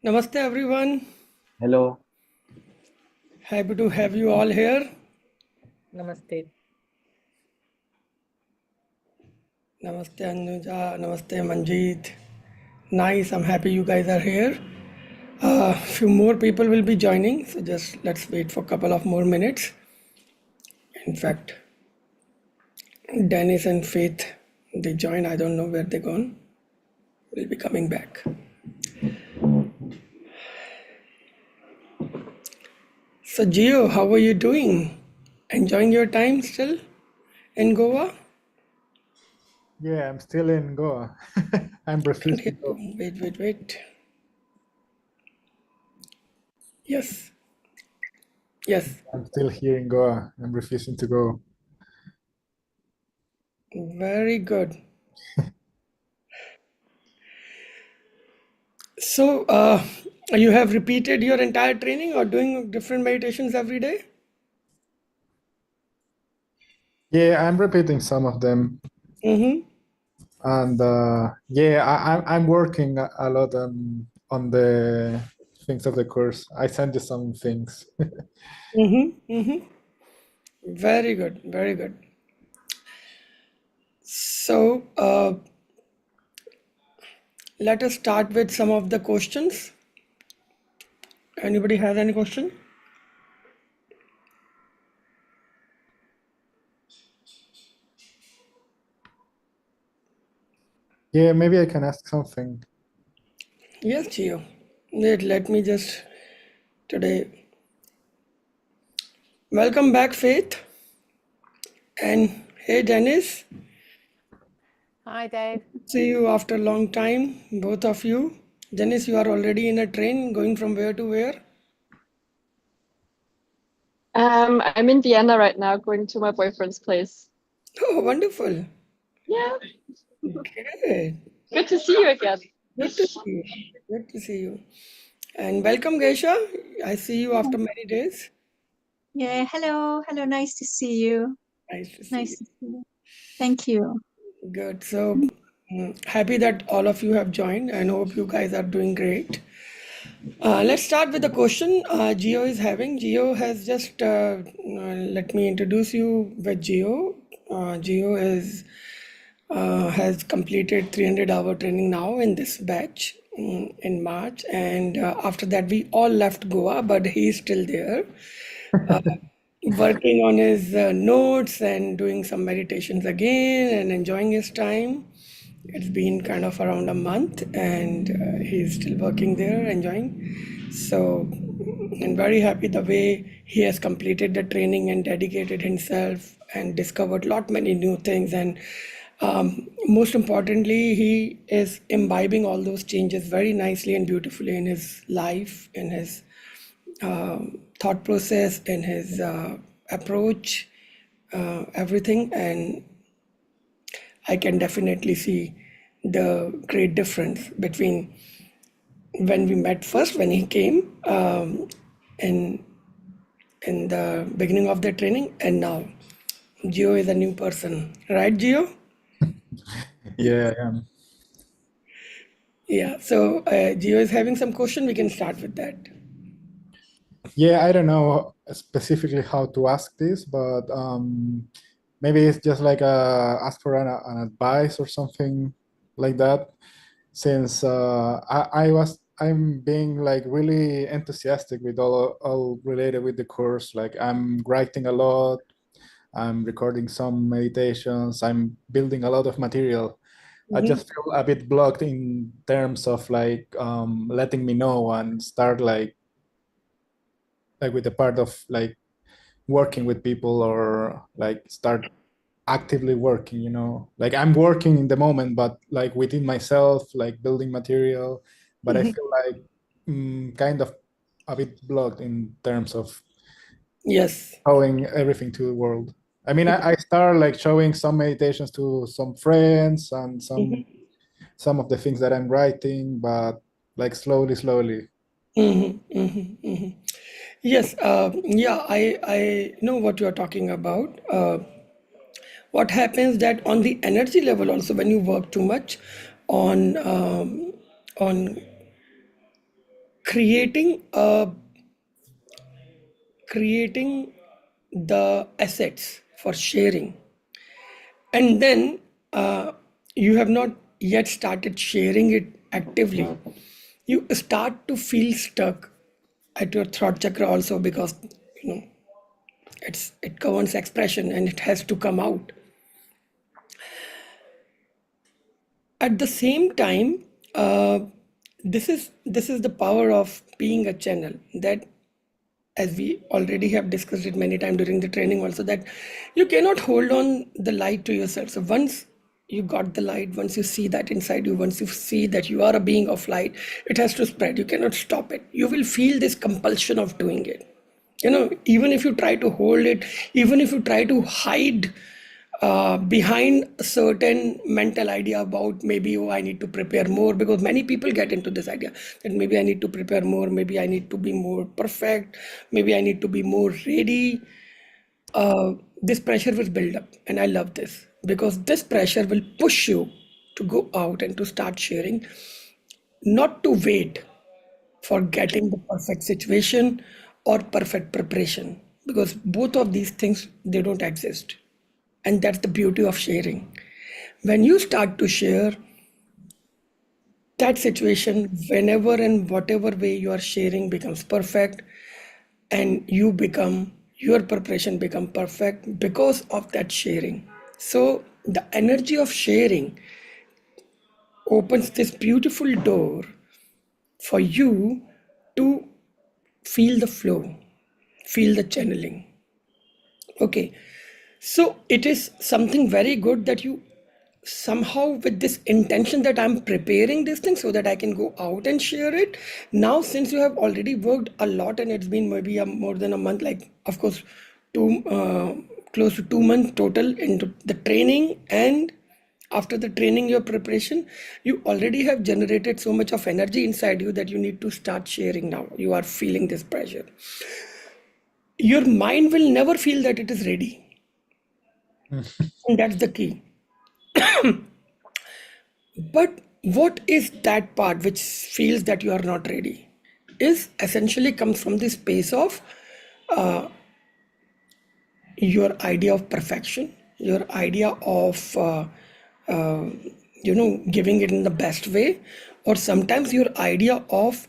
Namaste everyone. Hello. Happy to have you all here. Namaste. Namaste Anuja, Namaste Manjeet. Nice, I'm happy you guys are here. Few more people will be joining, so just let's wait for a couple of more minutes. In fact, Dennis and Faith, they join. I don't know where they gone. Will be coming back. So Gio, how are you doing? Enjoying your time still in Goa? Yeah, I'm still in Goa. I'm Can't refused to hear go. you. Wait. Yes, yes. I'm still here in Goa. I'm refusing to go. Very good. So, you have repeated your entire training or doing different meditations every day? Yeah, I'm repeating some of them, Mm-hmm. and yeah, I'm working a lot on the things of the course. I sent you some things. Mm-hmm. Mm-hmm. Very good. Very good. So, let us start with some of the questions. Anybody has any question? Yeah, maybe I can ask something. Yes, Gio. Let me just today. Welcome back, Faith. And hey, Dennis. Hi, Dave. See you after a long time, both of you. Dennis, you are already in a train going from where to where? I'm in Vienna right now, going to my boyfriend's place. Oh, wonderful. Yeah, Great. good to see you again. Good to see you. Good to see you. And welcome, Geisha. I see you after many days. Yeah, hello, nice to see you. Nice to see Nice to see you. Thank you. you. Good. So happy that all of you have joined and hope you guys are doing great. Let's start with the question Geo is having. Geo has just, let me introduce you with Geo. Geo has completed 300-hour training now in this batch in March, and after that we all left Goa, but he's still there, working on his notes and doing some meditations again and enjoying his time. It's been kind of around a month, and he's still working there, enjoying. So, I'm very happy the way he has completed the training and dedicated himself and discovered lot many new things. And most importantly, he is imbibing all those changes very nicely and beautifully in his life, in his thought process, in his approach, everything. And I can definitely see the great difference between when we met first, when he came in in the beginning of the training, and now. Gio is a new person, right, Gio? Yeah, I am. Yeah. So Gio is having some question. We can start with that. Yeah, I don't know specifically how to ask this, but maybe it's just like ask for an advice or something like that. Since I'm being like really enthusiastic with all related with the course. Like I'm writing a lot, I'm recording some meditations, I'm building a lot of material. I just feel a bit blocked in terms of like letting me know and start like with the part of like working with people or like start actively working, like I'm working in the moment, but like within myself, like building material, but I feel like kind of a bit blocked in terms of Yes. showing everything to the world. I mean, I start like showing some meditations to some friends and some of the things that I'm writing, but like slowly. Yes. Yeah. I know what you are talking about. What happens that on the energy level also, when you work too much on creating creating the assets for sharing, and then you have not yet started sharing it actively, you start to feel stuck at your throat chakra also, because you know it governs expression and it has to come out. At the same time, uh, this is the power of being a channel, that as we already have discussed it many times during the training also, that you cannot hold on the light to yourself. So once you got the light, once you see that inside you, once you see that you are a being of light, it has to spread. You cannot stop it. You will feel this compulsion of doing it. Even if you try to hold it, even if you try to hide behind a certain mental idea about maybe, oh, I need to prepare more, because many people get into this idea that maybe I need to prepare more, maybe I need to be more perfect, maybe I need to be more ready. This pressure will build up, and I love this, because this pressure will push you to go out and to start sharing, not to wait for getting the perfect situation or perfect preparation, because both of these things, they don't exist. And that's the beauty of sharing. When you start to share, that situation, whenever and whatever way you are sharing, becomes perfect, and your preparation become perfect because of that sharing. So the energy of sharing opens this beautiful door for you to feel the flow, feel the channeling. Okay, so it is something very good that you somehow, with this intention that I'm preparing this thing so that I can go out and share it. Now, since you have already worked a lot and it's been maybe more than a month, like, of course, close to 2 months total into the training, and after the training, your preparation, you already have generated so much of energy inside you that you need to start sharing now. You are feeling this pressure. Your mind will never feel that it is ready. And that's the key. But what is that part which feels that you are not ready? Is essentially comes from the space of your idea of perfection, your idea of uh, giving it in the best way, or sometimes your idea of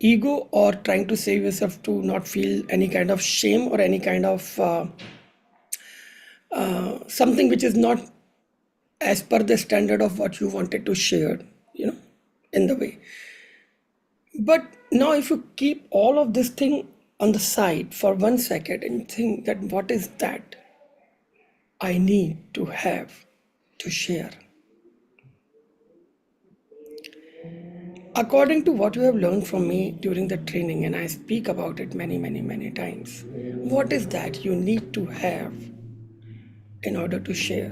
ego, or trying to save yourself to not feel any kind of shame or any kind of something which is not as per the standard of what you wanted to share, you know, in the way. But now, if you keep all of this thing on the side for 1 second and think that what is that I need to have to share, according to what you have learned from me during the training, and I speak about it many, many, many times, what is that you need to have in order to share?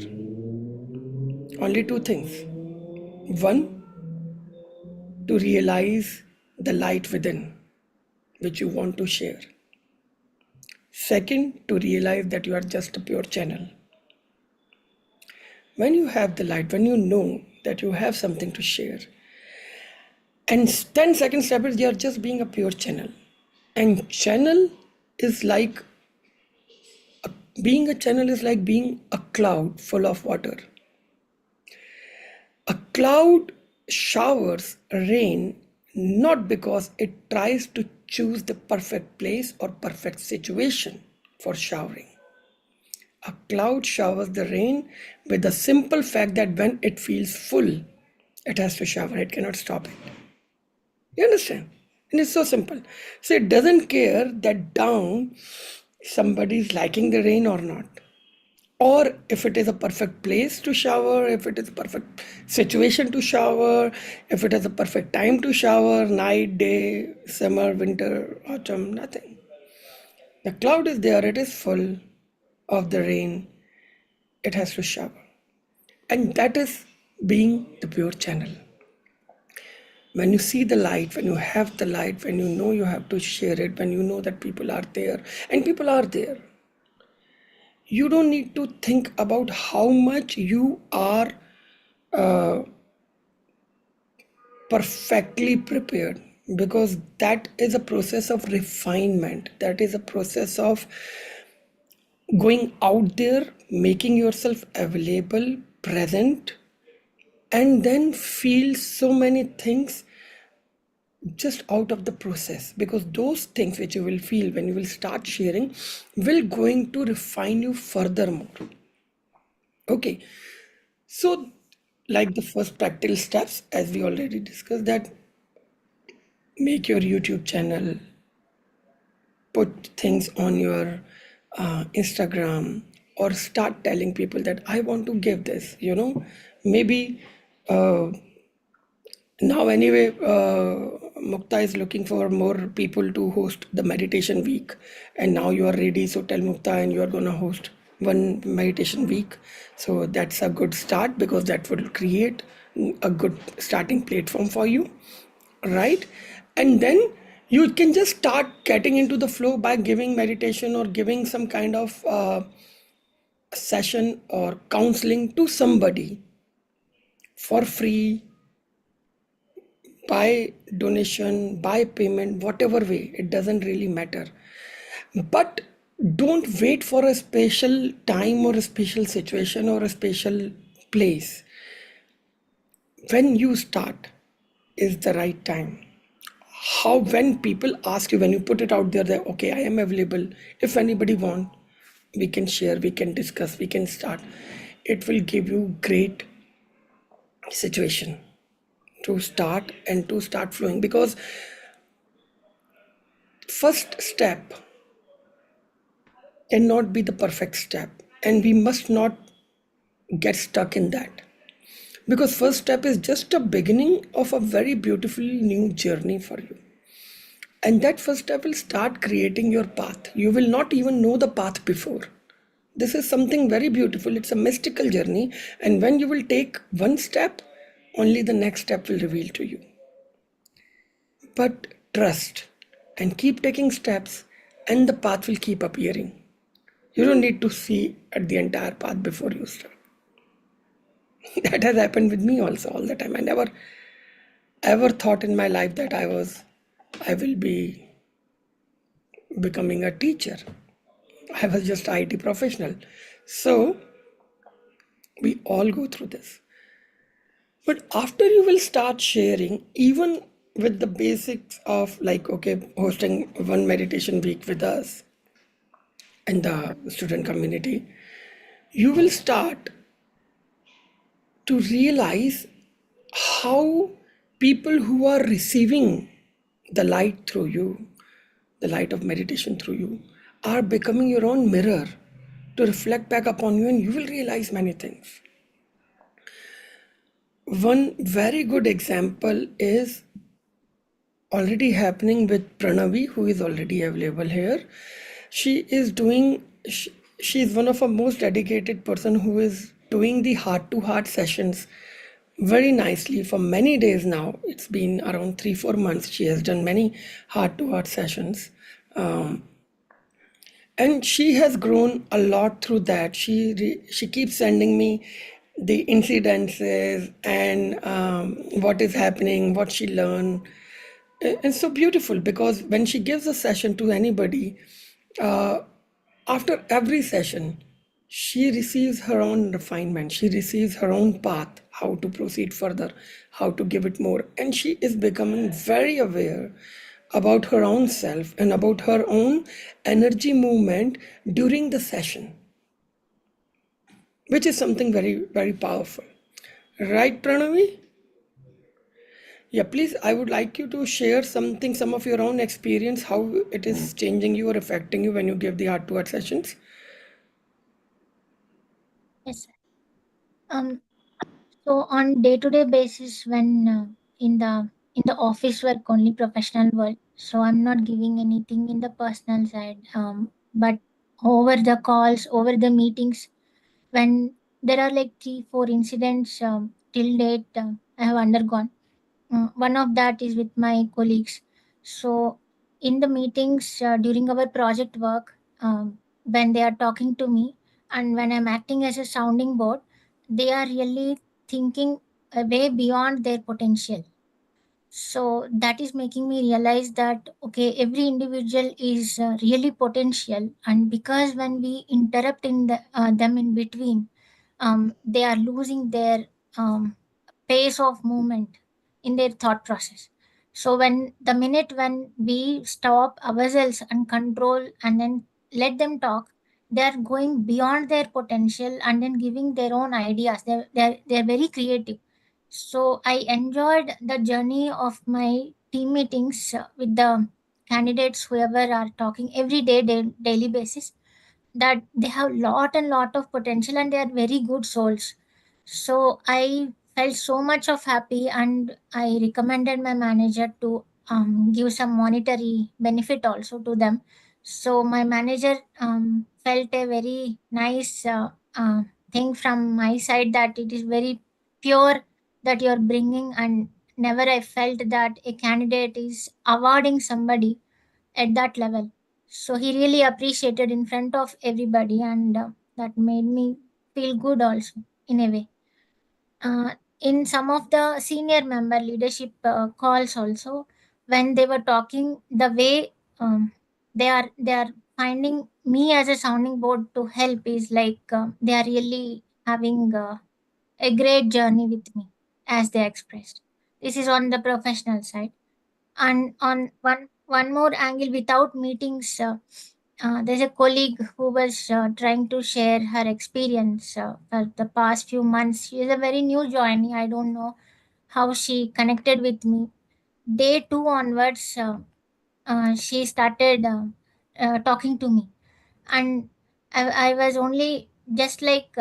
Only two things. One, to realize the light within which you want to share. Second, to realize that you are just a pure channel. When you have the light, when you know that you have something to share, and 10 seconds step is, you are just being a pure channel. And channel is like, being a channel is like being a cloud full of water. A cloud showers rain not because it tries to choose the perfect place or perfect situation for showering. A cloud showers the rain with the simple fact that when it feels full, it has to shower, it cannot stop it. You understand? And it's so simple. So it doesn't care that down somebody is liking the rain or not. Or if it is a perfect place to shower, if it is a perfect situation to shower, if it is a perfect time to shower, night, day, summer, winter, autumn, nothing. The cloud is there, it is full of the rain, it has to shower. And that is being the pure channel. When you see the light, when you have the light, when you know you have to share it, when you know that people are there, and people are there, you don't need to think about how much you are perfectly prepared. because that is a process of refinement. That is a process of going out there, making yourself available, present, and then feel so many things just out of the process, because those things which you will feel when you will start sharing will going to refine you furthermore. Okay, so like the first practical steps, as we already discussed, that make your YouTube channel, put things on your Instagram, or start telling people that I want to give this, maybe now anyway, Mukta is looking for more people to host the meditation week, and now you are ready, so tell Mukta and you are gonna host one meditation week. So that's a good start, because that will create a good starting platform for you, right? And then you can just start getting into the flow by giving meditation or giving some kind of session or counseling to somebody for free, by donation, by payment, whatever way, it doesn't really matter. But don't wait for a special time or a special situation or a special place. When you start is the right time. How, when people ask you, when you put it out there that okay, I am available, if anybody want, we can share, we can discuss, we can start, it will give you great situation to start and to start flowing, because first step cannot be the perfect step, and we must not get stuck in that, because first step is just a beginning of a very beautiful new journey for you, and that first step will start creating your path. You will not even know the path before. This is something very beautiful, it's a mystical journey, and when you will take one step, only the next step will reveal to you. But trust and keep taking steps, and the path will keep appearing. You don't need to see at the entire path before you start. That has happened with me also all the time. I never ever thought in my life that I will be becoming a teacher. I was just IT professional. So we all go through this. But after you will start sharing, even with the basics of like, okay, hosting one meditation week with us and the student community, you will start to realize how people who are receiving the light through you, the light of meditation through you, are becoming your own mirror to reflect back upon you, and you will realize many things. One very good example is already happening with Pranavi, who is already available here. She is doing, she is one of our most dedicated person who is doing the heart to heart sessions very nicely for many days now. It's been around 3-4 months. She has done many heart to heart sessions. And she has grown a lot through that. She keeps sending me the incidences and what is happening, what she learned. It's so beautiful, because when she gives a session to anybody, uh, after every session, she receives her own refinement. She receives her own path, how to proceed further, how to give it more. And she is becoming very aware about her own self and about her own energy movement during the session, which is something very, very powerful. Right, Pranavi? Yeah, please, I would like you to share something, some of your own experience, how it is changing you or affecting you when you give the heart to heart sessions. Yes, sir. So on day-to-day basis, when in the office work only professional work, so I'm not giving anything in the personal side. But over the calls, over the meetings, when there are like 3-4 incidents till date, I have undergone. One of that is with my colleagues. So in the meetings during our project work, when they are talking to me and when I'm acting as a sounding board, they are really thinking way beyond their potential. So that is making me realize that okay, every individual is really potential, and because when we interrupt them in between, they are losing their um, pace of movement in their thought process. So when the minute when we stop ourselves and control and then let them talk, they are going beyond their potential and then giving their own ideas. They're very creative. So I enjoyed the journey of my team meetings with the candidates, whoever are talking every day, daily basis, that they have lot and lot of potential and they are very good souls. So I felt so much of happy, and I recommended my manager to give some monetary benefit also to them. So my manager felt a very nice thing from my side, that it is very pure that you're bringing, and never I felt that a candidate is awarding somebody at that level. So he really appreciated in front of everybody, and that made me feel good also in a way. In some of the senior member leadership calls also, when they were talking, the way they are finding me as a sounding board to help is like they are really having a great journey with me, as they expressed. This is on the professional side. And on one more angle, without meetings, there's a colleague who was trying to share her experience for the past few months. She is a very new joinee. I don't know how she connected with me. Day two onwards, she started talking to me, and I was only just like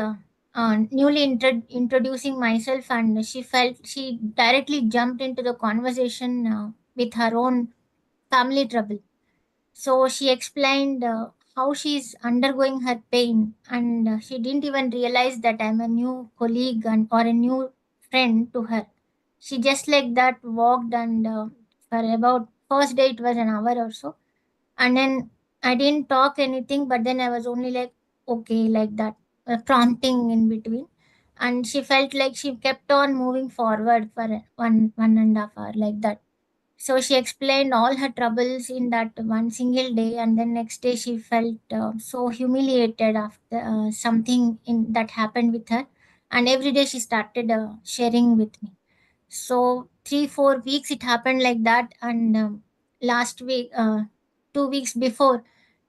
newly introducing myself, and she directly jumped into the conversation with her own family trouble. So she explained how she's undergoing her pain, and she didn't even realize that I'm a new colleague or a new friend to her. She just like that walked, and for about first day it was an hour or so, and then I didn't talk anything, but then I was only like okay, like that, prompting in between, and she felt like she kept on moving forward for one and a half hour like that. So she explained all her troubles in that one single day, and then next day she felt so humiliated after something in that happened with her, and every day she started sharing with me. So 3 4 weeks it happened like that, and last week, 2 weeks before,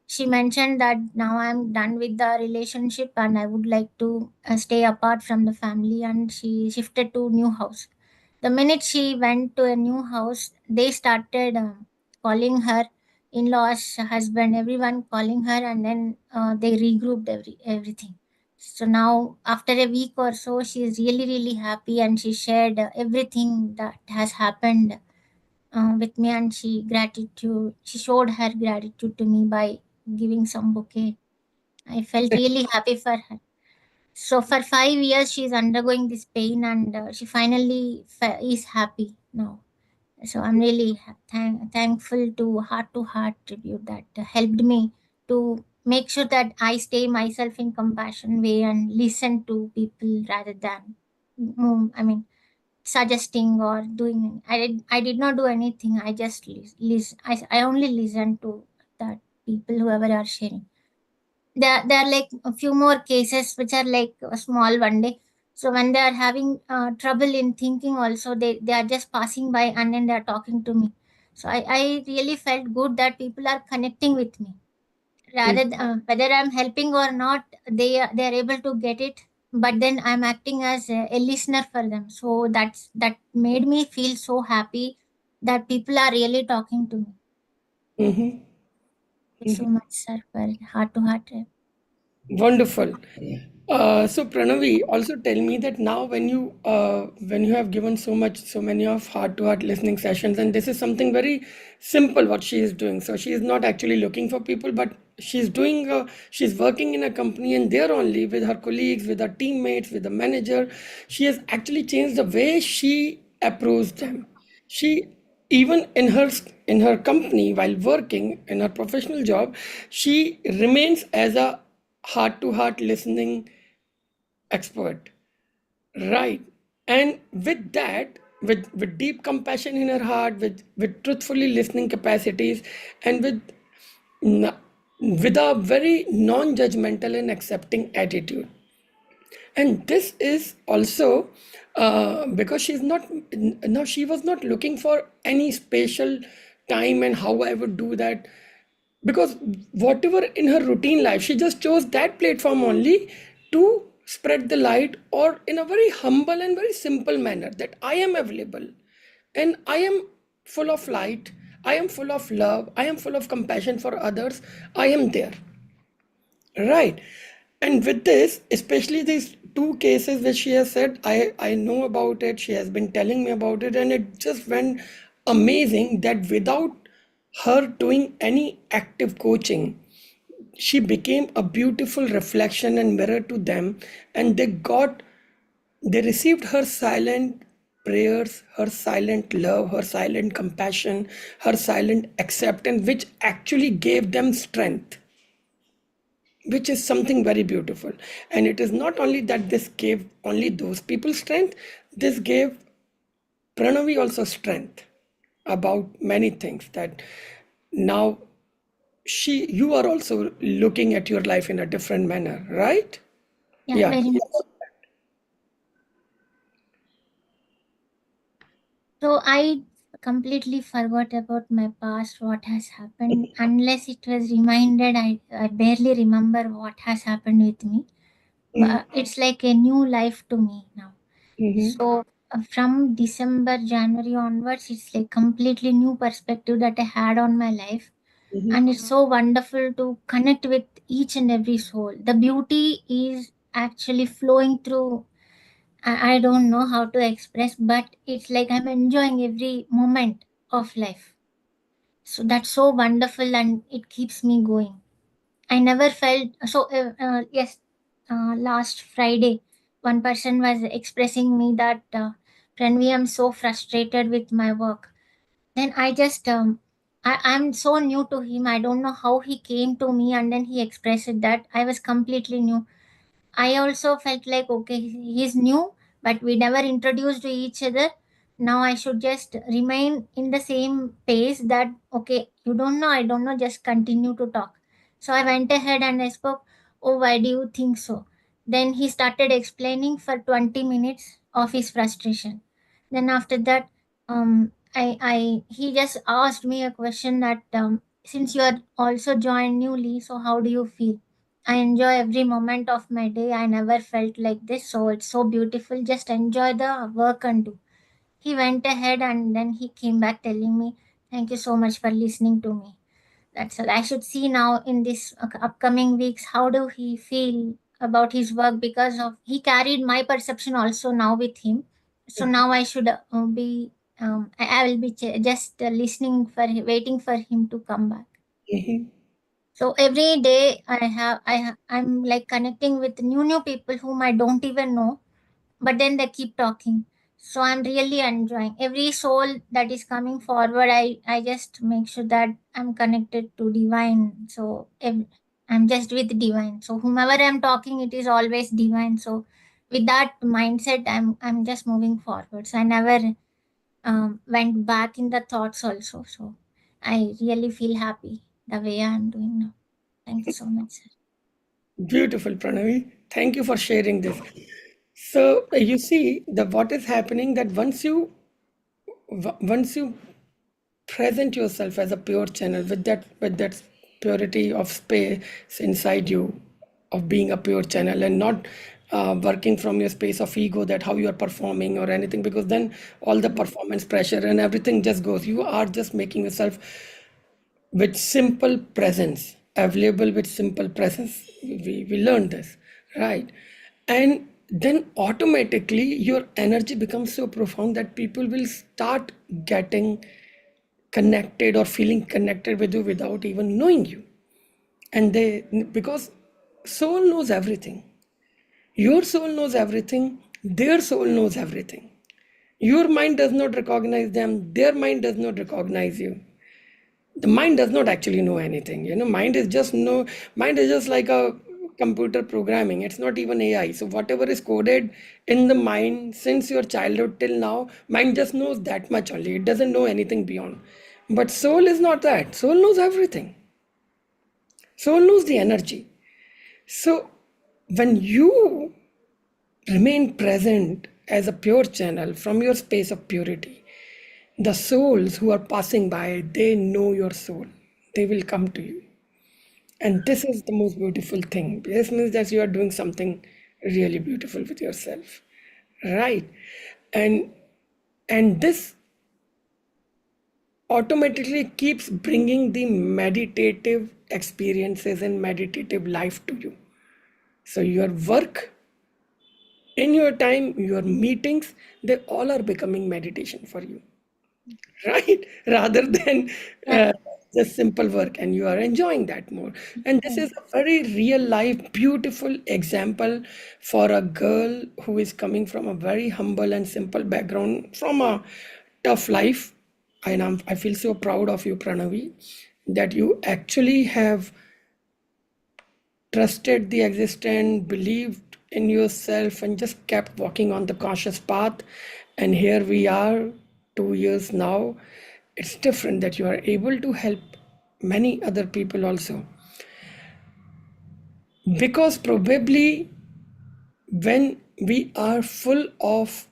she mentioned that now I'm done with the relationship and I would like to stay apart from the family, and she shifted to new house. The minute she went to a new house, they started calling her in-laws, husband, everyone calling her, and then they regrouped everything. So now, after a week or so, she is really, really happy, and she shared everything that has happened with me, and she showed her gratitude to me by giving some bouquet. I felt really happy for her. So for 5 years, she's undergoing this pain, and she finally is happy now. So I'm really thankful to Heart tribute that helped me to make sure that I stay myself in compassion way and listen to people rather than, I mean, suggesting or doing. I did not do anything. I just listen. I only listen to that people whoever are sharing. There are like a few more cases which are like a small one day. So when they are having trouble in thinking also, they are just passing by and then they are talking to me. So I really felt good that people are connecting with me, rather whether I'm helping or not, they are able to get it, but then I'm acting as a listener for them. So that made me feel so happy that people are really talking to me. Mm-hmm. Thank you so much, sir, for Heart to Heart. Wonderful. So Pranavi, also tell me that now when you have given so many of heart-to-heart listening sessions, and this is something very simple what she is doing. So she is not actually looking for people, but she's working in a company, and there only with her colleagues, with her teammates, with the manager, she has actually changed the way she approached them. She even in her company while working in her professional job, she remains as a heart to heart listening expert, right? And with that, with deep compassion in her heart, with truthfully listening capacities, and n- with a very non-judgmental and accepting attitude. And this is also because she's not no, she was not looking for any special time and how I would do that, because whatever in her routine life, she just chose that platform only to spread the light, or in a very humble and very simple manner, that I am available and I am full of light, I am full of love, I am full of compassion for others, I am there. Right. And with this, especially these two cases which she has said, I know about it. She has been telling me about it, and it just went amazing that without her doing any active coaching, she became a beautiful reflection and mirror to them, and they received her silent prayers, her silent love, her silent compassion, her silent acceptance, which actually gave them strength, which is something very beautiful. And it is not only that this gave only those people strength, this gave Pranavi also strength about many things, that now you are also looking at your life in a different manner, right? Yeah, Yeah. very much. So I completely forgot about my past, what has happened. Unless it was reminded, I barely remember what has happened with me. But it's like a new life to me now. Mhm. So from December, January onwards, it's like completely new perspective that I had on my life. And it's so wonderful to connect with each and every soul. The beauty is actually flowing through. I don't know how to express, but it's like I'm enjoying every moment of life. So that's so wonderful and it keeps me going. I never felt so. Yes, last Friday, one person was expressing me that, Pranvi, I'm so frustrated with my work. Then I just, I'm so new to him. I don't know how he came to me and then he expressed it that I was completely new. I also felt like, okay, he's new, but we never introduced to each other. Now I should just remain in the same pace that, okay, you don't know, I don't know, just continue to talk. So I went ahead and I spoke, oh, why do you think so? Then he started explaining for 20 minutes of his frustration. Then after that, he just asked me a question that, since you are also joined newly, so how do you feel? I enjoy every moment of my day. I never felt like this. So it's so beautiful. Just enjoy the work and do. He went ahead and then he came back telling me, thank you so much for listening to me. That's all. I should see now in this upcoming weeks, how do he feel about his work, because of he carried my perception also now with him. So now I should be, I will be just listening for waiting for him to come back. Mhm. So every day I'm like connecting with new people whom I don't even know, but then they keep talking. So I'm really enjoying every soul that is coming forward. I just make sure that I'm connected to divine. So I'm just with divine. So whomever I'm talking, it is always divine. So with that mindset, I'm just moving forward. So I never went back in the thoughts also. So I really feel happy the way I'm doing now. Thank you so much, sir. Beautiful, Pranavi. Thank you for sharing this. So you see the what is happening, that once you present yourself as a pure channel with that purity of space inside you, of being a pure channel, and not working from your space of ego, that how you are performing or anything, because then all the performance pressure and everything just goes. You are just making yourself with simple presence, available with simple presence. We learned this, right? And then automatically your energy becomes so profound that people will start getting connected or feeling connected with you without even knowing you. And they, because soul knows everything, your soul knows everything, their soul knows everything. Your mind does not recognize them, their mind does not recognize you. The mind does not actually know anything, mind is just like a computer programming. It's not even AI. So whatever is coded in the mind since your childhood till now, mind just knows that much only. It doesn't know anything beyond. But soul is not that. Soul knows everything. Soul knows the energy. So when you remain present as a pure channel from your space of purity, the souls who are passing by, they know your soul. They will come to you. And this is the most beautiful thing. This means that you are doing something really beautiful with yourself. Right. And this automatically keeps bringing the meditative experiences and meditative life to you. So your work, in your time, your meetings, they all are becoming meditation for you. Right, rather than Yeah. just simple work, and you are enjoying that more. And this is a very real life beautiful example for a girl who is coming from a very humble and simple background, from a tough life. And I feel so proud of you, Pranavi, that you actually have trusted the existence, believed in yourself, and just kept walking on the cautious path. And here we are, 2 years now. It's different that you are able to help many other people also. Because probably when we are full of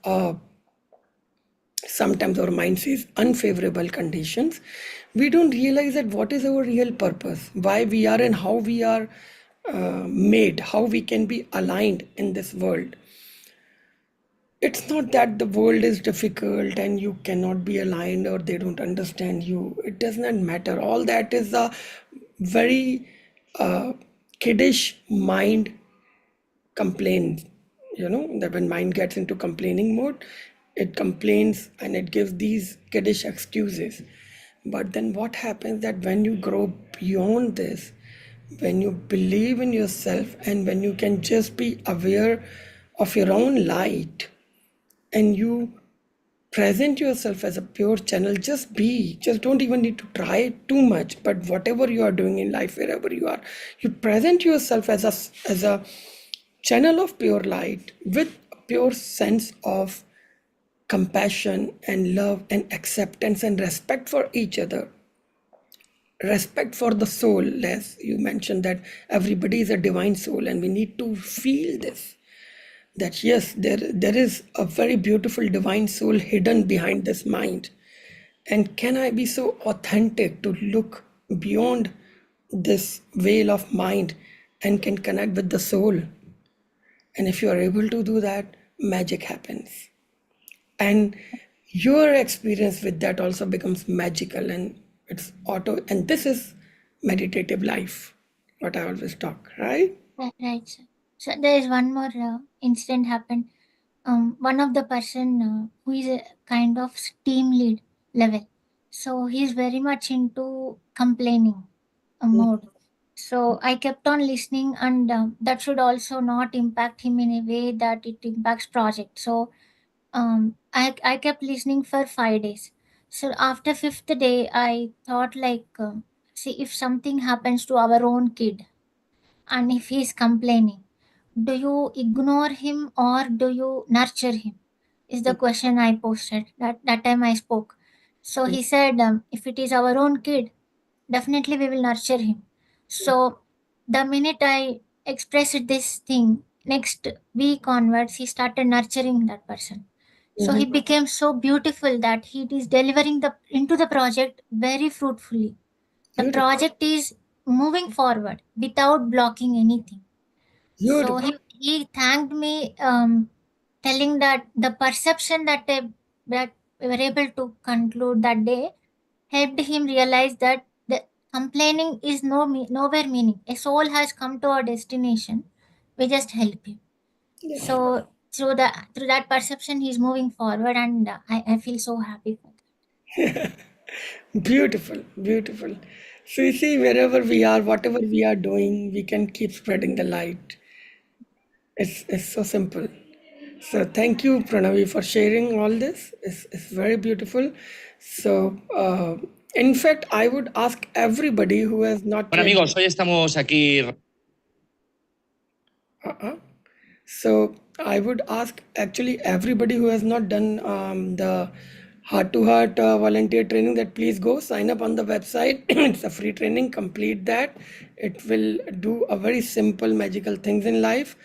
sometimes our mind says unfavorable conditions, we don't realize that what is our real purpose, why we are and how we are made, how we can be aligned in this world. It's not that the world is difficult and you cannot be aligned or they don't understand you. It does not matter. All that is a very kiddish mind complains. You know, that when mind gets into complaining mode, it complains and it gives these kiddish excuses. But then what happens that when you grow beyond this, when you believe in yourself and when you can just be aware of your own light, and you present yourself as a pure channel, just be, just don't even need to try too much. But whatever you are doing in life, wherever you are, you present yourself as a channel of pure light with a pure sense of compassion and love and acceptance and respect for each other, respect for the soul. As you mentioned that everybody is a divine soul, and we need to feel this, that yes, there is a very beautiful divine soul hidden behind this mind. And can I be so authentic to look beyond this veil of mind and can connect with the soul? And if you are able to do that, magic happens. And your experience with that also becomes magical, and it's auto. And this is meditative life, what I always talk, right? Right, sir. So there is one more incident happened. One of the person who is a kind of team lead level, so he's very much into complaining mode. So I kept on listening, and that should also not impact him in a way that it impacts project. So I kept listening for 5 days. So after fifth day, I thought like, see, if something happens to our own kid, and if he's complaining, do you ignore him or do you nurture him? Is the question I posted. That time I spoke. So he said, if it is our own kid, definitely we will nurture him. So the minute I expressed this thing, next week onwards, he started nurturing that person. So he became so beautiful that he is delivering the into the project very fruitfully. The Beautiful. project is moving forward without blocking anything. So Beautiful. he thanked me, telling that the perception that we were able to conclude that day helped him realize that the complaining is nowhere meaning. A soul has come to our destination. We just help him. So through that perception, he's moving forward, and I feel so happy for that. Beautiful, beautiful. So you see, wherever we are, whatever we are doing, we can keep spreading the light. It's so simple. So thank you, Pranavi, for sharing all this. It's very beautiful. So, in fact, I would ask everybody who has not Bueno yet. amigos, hoy estamos aquí Uh-uh. So I would ask actually everybody who has not done the heart-to-heart volunteer training that please go sign up on the website. It's a free training. Complete that. It will do a very simple magical things in life.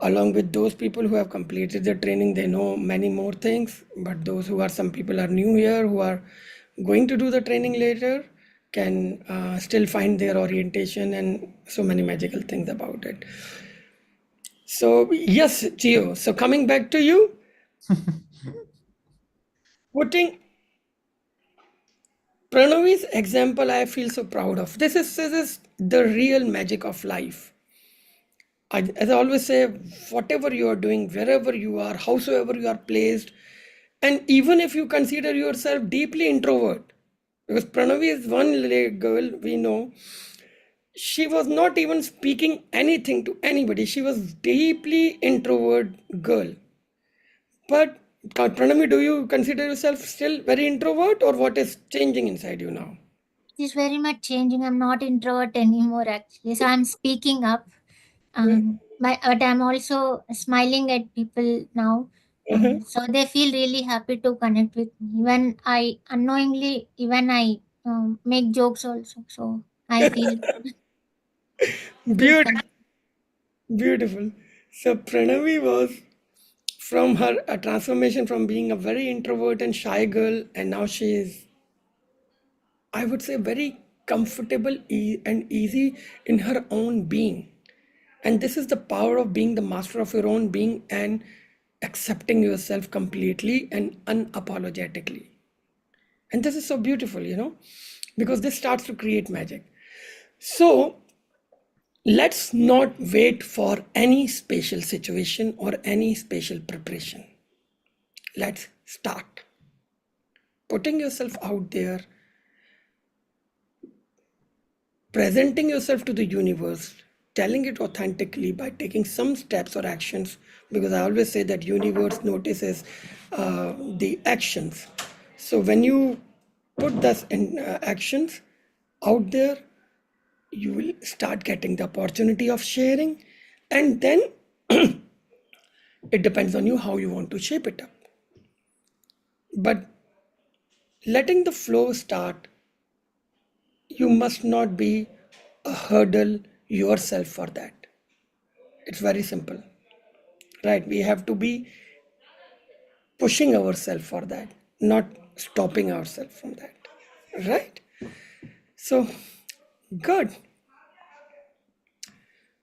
Along with those people who have completed the training, they know many more things. But those who are some people are new here who are going to do the training later can still find their orientation and so many magical things about it. So, yes, Gio. So, coming back to you, putting Pranavi's example, I feel so proud of. This is the real magic of life. As I always say, whatever you are doing, wherever you are, howsoever you are placed, and even if you consider yourself deeply introvert, because Pranavi is one girl we know, she was not even speaking anything to anybody. She was deeply introvert girl. But Pranami, do you consider yourself still very introvert, or what is changing inside you now? It is very much changing. I'm not introvert anymore actually. So I'm speaking up. But I'm also smiling at people now. So they feel really happy to connect with me. Even I unknowingly, even I make jokes also. So I feel good Beautiful, connect. beautiful. So Pranavi was from her a transformation from being a very introvert and shy girl, and now she is, I would say, very comfortable and easy in her own being. And this is the power of being the master of your own being and accepting yourself completely and unapologetically. And this is so beautiful, because this starts to create magic. So let's not wait for any special situation or any special preparation. Let's start putting yourself out there, presenting yourself to the universe, telling it authentically by taking some steps or actions, because I always say that universe notices the actions. So when you put this in actions out there, you will start getting the opportunity of sharing, and then it depends on you how you want to shape it up. But letting the flow start, you must not be a hurdle yourself for that. It's very simple, right? We have to be pushing ourselves for that, not stopping ourselves from that, right? So good.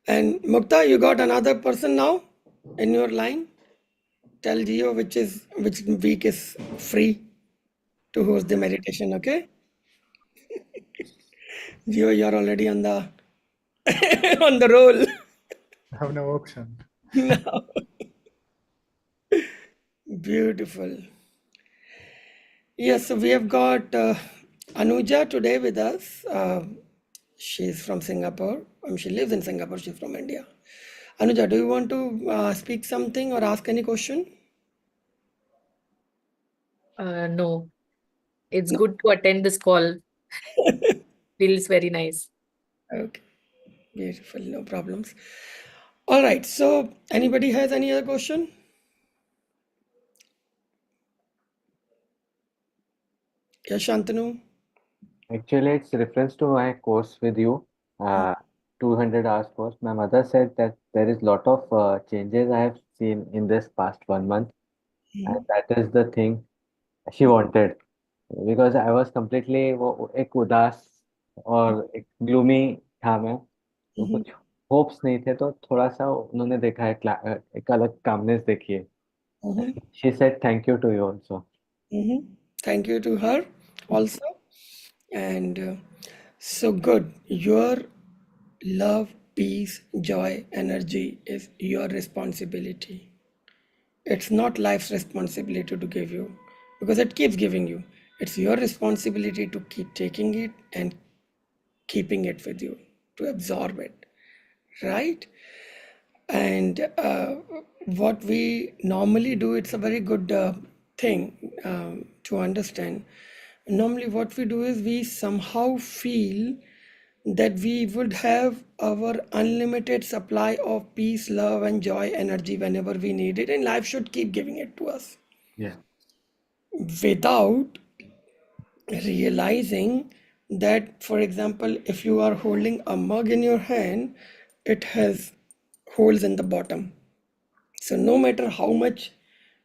And Mukta, you got another person now in your line. Tell Gio which week is free to host the meditation. Okay, Gio, you're already on the on the roll. I have no option. Now, beautiful. Yes, so we have got Anuja today with us. She's from Singapore. She lives in Singapore. She's from India. Anuja, do you want to speak something or ask any question? No, it's good to attend this call. Feels very nice. Okay, beautiful. No problems. All right. So, anybody has any other question? Yes, Shantanu. Actually, it's reference to my course with you, 200 hours course. My mother said that there is lot of changes I have seen in this past 1 month, and that is the thing she wanted. Because I was completely वो एक उदास और एक gloomy था मैं, तो कुछ hopes नहीं थे, तो थोड़ा सा उन्होंने देखा है एक अलग calmness देखी है. She said thank you to you also. Thank you to her also. And so good. Your love, peace, joy, energy is your responsibility. It's not life's responsibility to give you because it keeps giving you. It's your responsibility to keep taking it and keeping it with you, to absorb it, right? And what we normally do, it's a very good thing to understand. Normally, what we do is we somehow feel that we would have our unlimited supply of peace, love, and joy, energy whenever we need it, and life should keep giving it to us Yeah. without realizing that, for example, if you are holding a mug in your hand, it has holes in the bottom. So no matter how much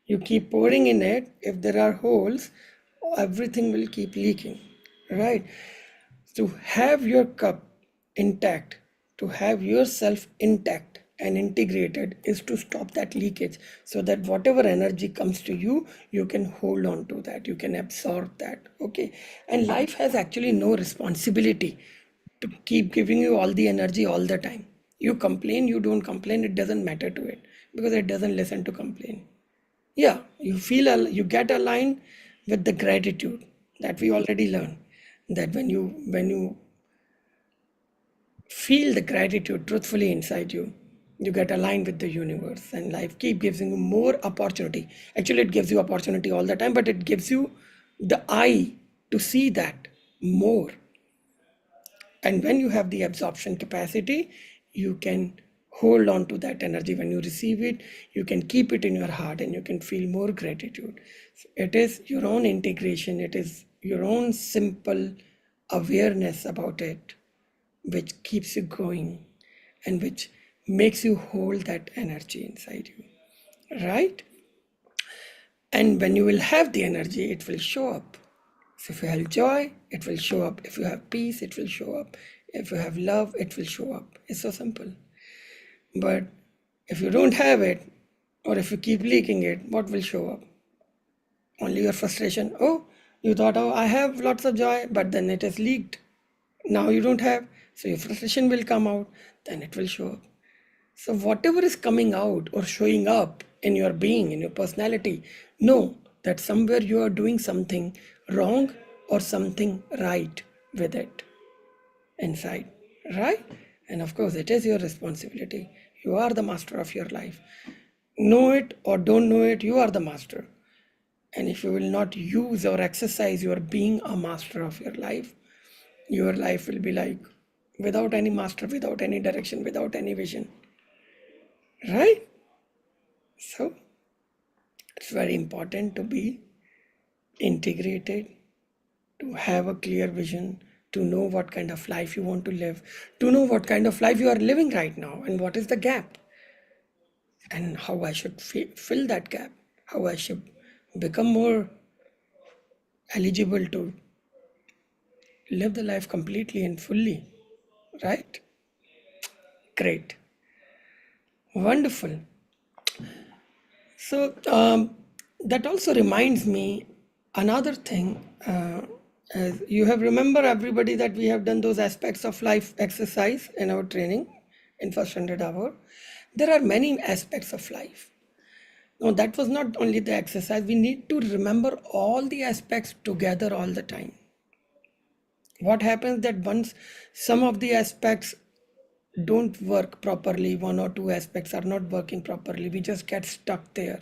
you keep pouring in it, if there are holes, everything will keep leaking, right? To have your cup intact, to have yourself intact and integrated is to stop that leakage, so that whatever energy comes to you, you can hold on to that, you can absorb that. Okay. And life has actually no responsibility to keep giving you all the energy all the time. You complain, you don't complain, it doesn't matter to it, because it doesn't listen to complain. Yeah, you get aligned with the gratitude that we already learned, that when you feel the gratitude truthfully inside you, you get aligned with the universe, and life keep giving you more opportunity. Actually, it gives you opportunity all the time, but it gives you the eye to see that more. And when you have the absorption capacity, you can hold on to that energy. When you receive it, you can keep it in your heart and you can feel more gratitude. It is your own integration, it is your own simple awareness about it which keeps you going and which makes you hold that energy inside you, right? And when you will have the energy, it will show up. So if you have joy, it will show up. If you have peace, it will show up. If you have love, it will show up. It's so simple. But if you don't have it, or if you keep leaking it, what will show up? Only your frustration. Oh, you thought, oh, I have lots of joy, but then it has leaked. Now you don't have. So your frustration will come out, then it will show up. So whatever is coming out or showing up in your being, in your personality, know that somewhere you are doing something wrong or something right with it inside, right? And of course, it is your responsibility. You are the master of your life. Know it or don't know it, you are the master. And if you will not use or exercise your being a master of your life will be like without any master, without any direction, without any vision, right? So it's very important to be integrated, to have a clear vision, to know what kind of life you want to live, to know what kind of life you are living right now and what is the gap, and how I should fill that gap, how I should become more eligible to live the life completely and fully, right? Great. Wonderful. So that also reminds me another thing. As you have remember everybody that we have done those aspects of life exercise in our training in first 100 hour. There are many aspects of life. No, that was not only the exercise. We need to remember all the aspects together all the time. What happens that once some of the aspects don't work properly, one or two aspects are not working properly, we just get stuck there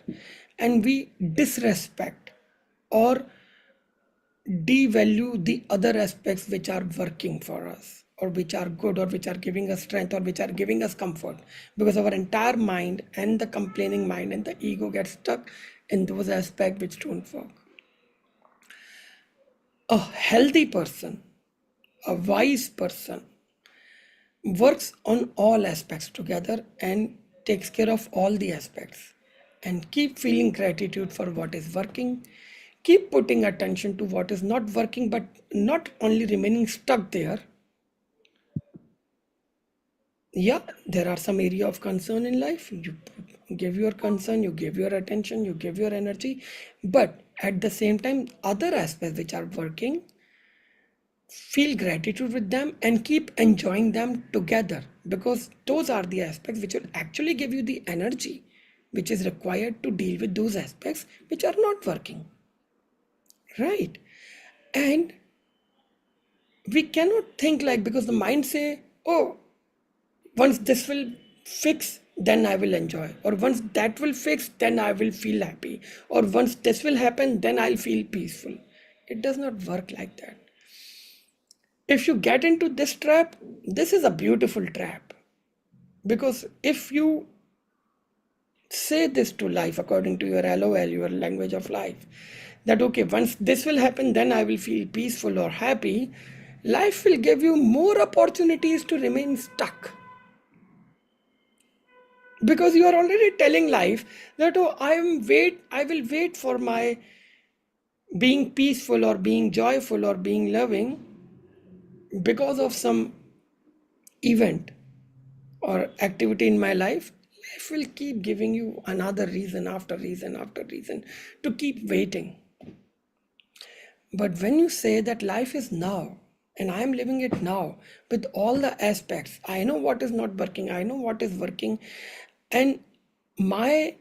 and we disrespect or devalue the other aspects which are working for us or which are good or which are giving us strength or which are giving us comfort, because our entire mind and the complaining mind and the ego get stuck in those aspects which don't work. A healthy person, a wise person works on all aspects together and takes care of all the aspects, and keep feeling gratitude for what is working, keep putting attention to what is not working, but not only remaining stuck there. Yeah, there are some area of concern in life, you give your concern, you give your attention, you give your energy, but at the same time other aspects which are working, feel gratitude with them and keep enjoying them together, because those are the aspects which will actually give you the energy which is required to deal with those aspects which are not working, right? And we cannot think like, because the mind say, oh, once this will fix then I will enjoy, or once that will fix then I will feel happy, or once this will happen then I'll feel peaceful. It does not work like that. If you get into this trap, this is a beautiful trap. Because if you say this to life according to your LOL, your language of life, that okay, once this will happen, then I will feel peaceful or happy, life will give you more opportunities to remain stuck. Because you are already telling life that oh, I will wait for my being peaceful or being joyful or being loving because of some event or activity in my life. Life will keep giving you another reason after reason after reason to keep waiting. But when you say that life is now and I am living it now with all the aspects, I know what is not working, I know what is working, and my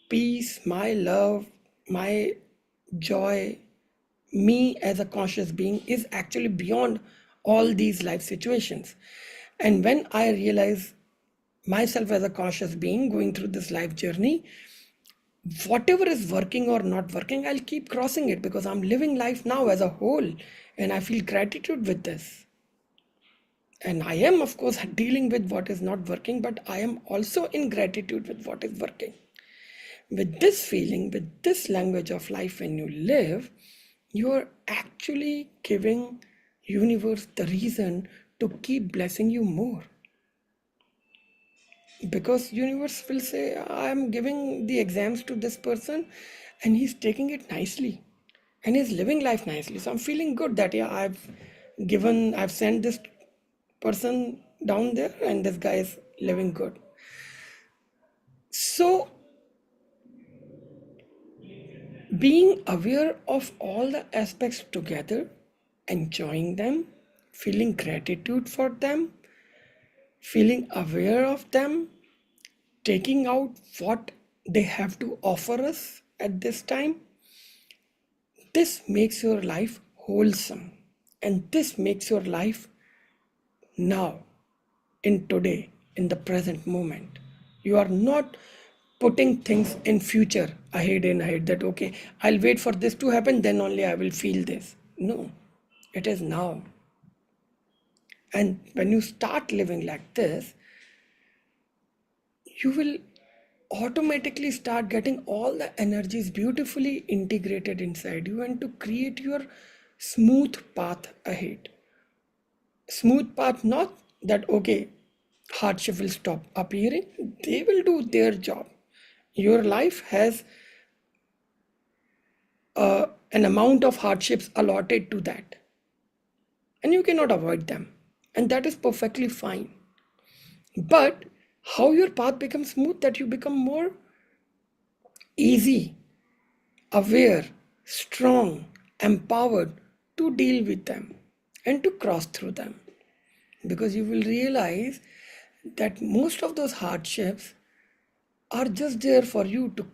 peace, my love, my joy, me as a conscious being is actually beyond all these life situations. And when I realize myself as a conscious being going through this life journey, whatever is working or not working, I'll keep crossing it because I'm living life now as a whole and I feel gratitude with this. And I am, of course, dealing with what is not working, but I am also in gratitude with what is working. With this feeling, with this language of life, when you live, you are actually giving universe the reason to keep blessing you more. Because universe will say, I am giving the exams to this person and he's taking it nicely and he's living life nicely. So I'm feeling good that yeah, I've sent this person down there and this guy is living good. So being aware of all the aspects together, enjoying them, feeling gratitude for them, feeling aware of them, taking out what they have to offer us at this time, this makes your life wholesome. And this makes your life now, in today, in the present moment. You are not putting things in future, ahead, that okay, I'll wait for this to happen, then only I will feel this. No, it is now. And when you start living like this, you will automatically start getting all the energies beautifully integrated inside you and to create your smooth path ahead. Smooth path, not that okay, hardship will stop appearing, they will do their job. Your life has an amount of hardships allotted to that, and you cannot avoid them, and that is perfectly fine. But how your path becomes smooth, that you become more easy, aware, strong, empowered to deal with them and to cross through them, because you will realize that most of those hardships are just there for you to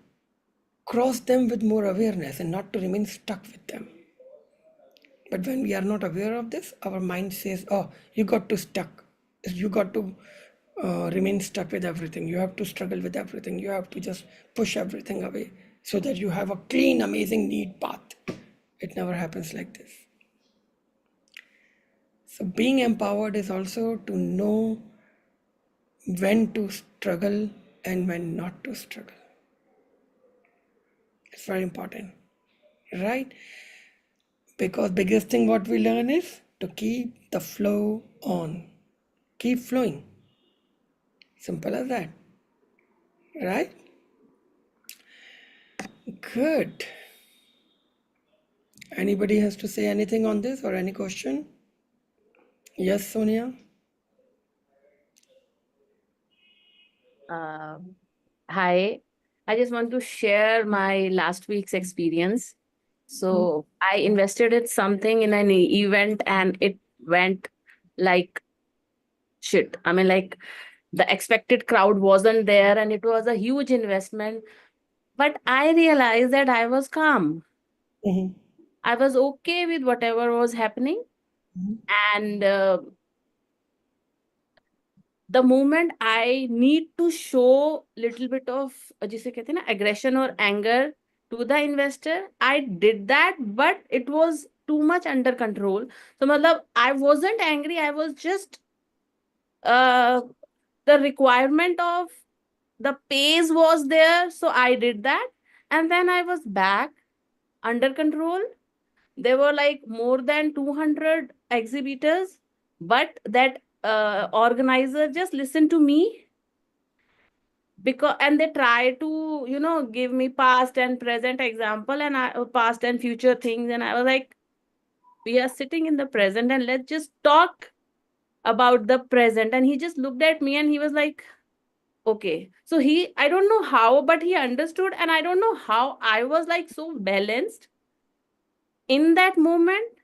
cross them with more awareness and not to remain stuck with them. But when we are not aware of this, our mind says, oh, you got to stuck. You got to remain stuck with everything. You have to struggle with everything. You have to just push everything away so that you have a clean, amazing, neat path. It never happens like this. So being empowered is also to know when to struggle and when not to struggle. It's very important, right? Because biggest thing what we learn is to keep the flow on. Keep flowing. Simple as that. Right? Good. Anybody has to say anything on this or any question? Yes, Sonia? Hi, I just want to share my last week's experience. So I invested in something in an event and it went like shit. I mean, like the expected crowd wasn't there and it was a huge investment. But I realized that I was calm. Mhm. I was okay with whatever was happening. And the moment I need to show little bit of जिसे कहते हैं ना aggression or anger to the investor, I did that, but it was too much under control. So matlab, I wasn't angry, I was just uh the requirement of the pace was there, so I did that, and then I was back under control. There were like more than 200 exhibitors, but that organizer just listened to me, because and they try to give me past and present example, and past and future things, and I was like, we are sitting in the present and let's just talk about the present. And he just looked at me and he was like, okay. So I don't know how, but he understood, and I don't know how I was like so balanced in that moment,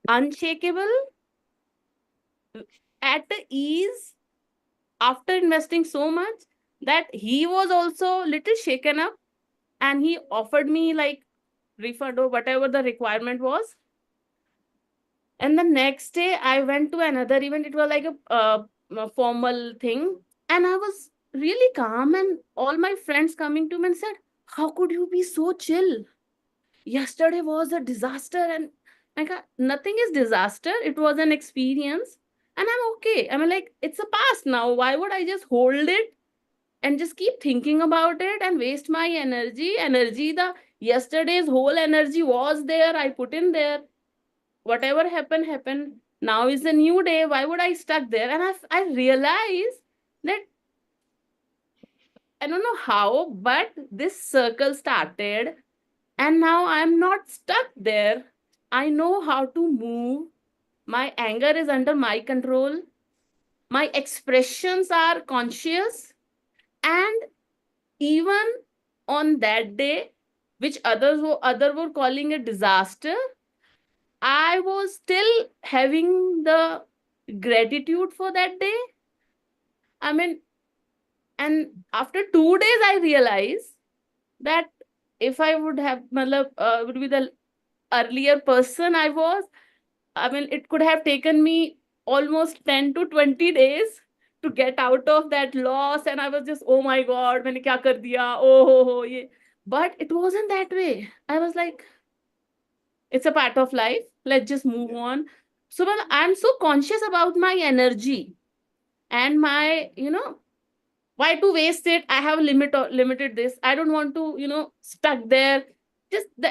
unshakable, at the ease, after investing so much, that he was also little shaken up, and he offered me like refund or whatever the requirement was. And the next day I went to another event. It was like a formal thing, and I was really calm, and all my friends coming to me and said, how could you be so chill? Yesterday was a disaster. And like, nothing is disaster, it was an experience, and I'm okay. I mean, like, it's a past now. Why would I just hold it and just keep thinking about it and waste my energy? The yesterday's whole energy was there, I put in there. Whatever happened. Now is a new day. Why would I stuck there? And I realized that I don't know how, but this circle started, and now I'm not stuck there. I know how to move. My anger is under my control. My expressions are conscious. And even on that day, which other were calling a disaster, I was still having the gratitude for that day. I mean, and after 2 days, I realized that if I would have, would be the earlier person I was, I mean, it could have taken me almost 10 to 20 days to get out of that loss. And I was just, oh my God, मैंने क्या कर दिया? Oh, ye. But it wasn't that way. I was like, it's a part of life. Let's just move on. So when I'm so conscious about my energy and my, why to waste it? I have limited this. I don't want to, stuck there.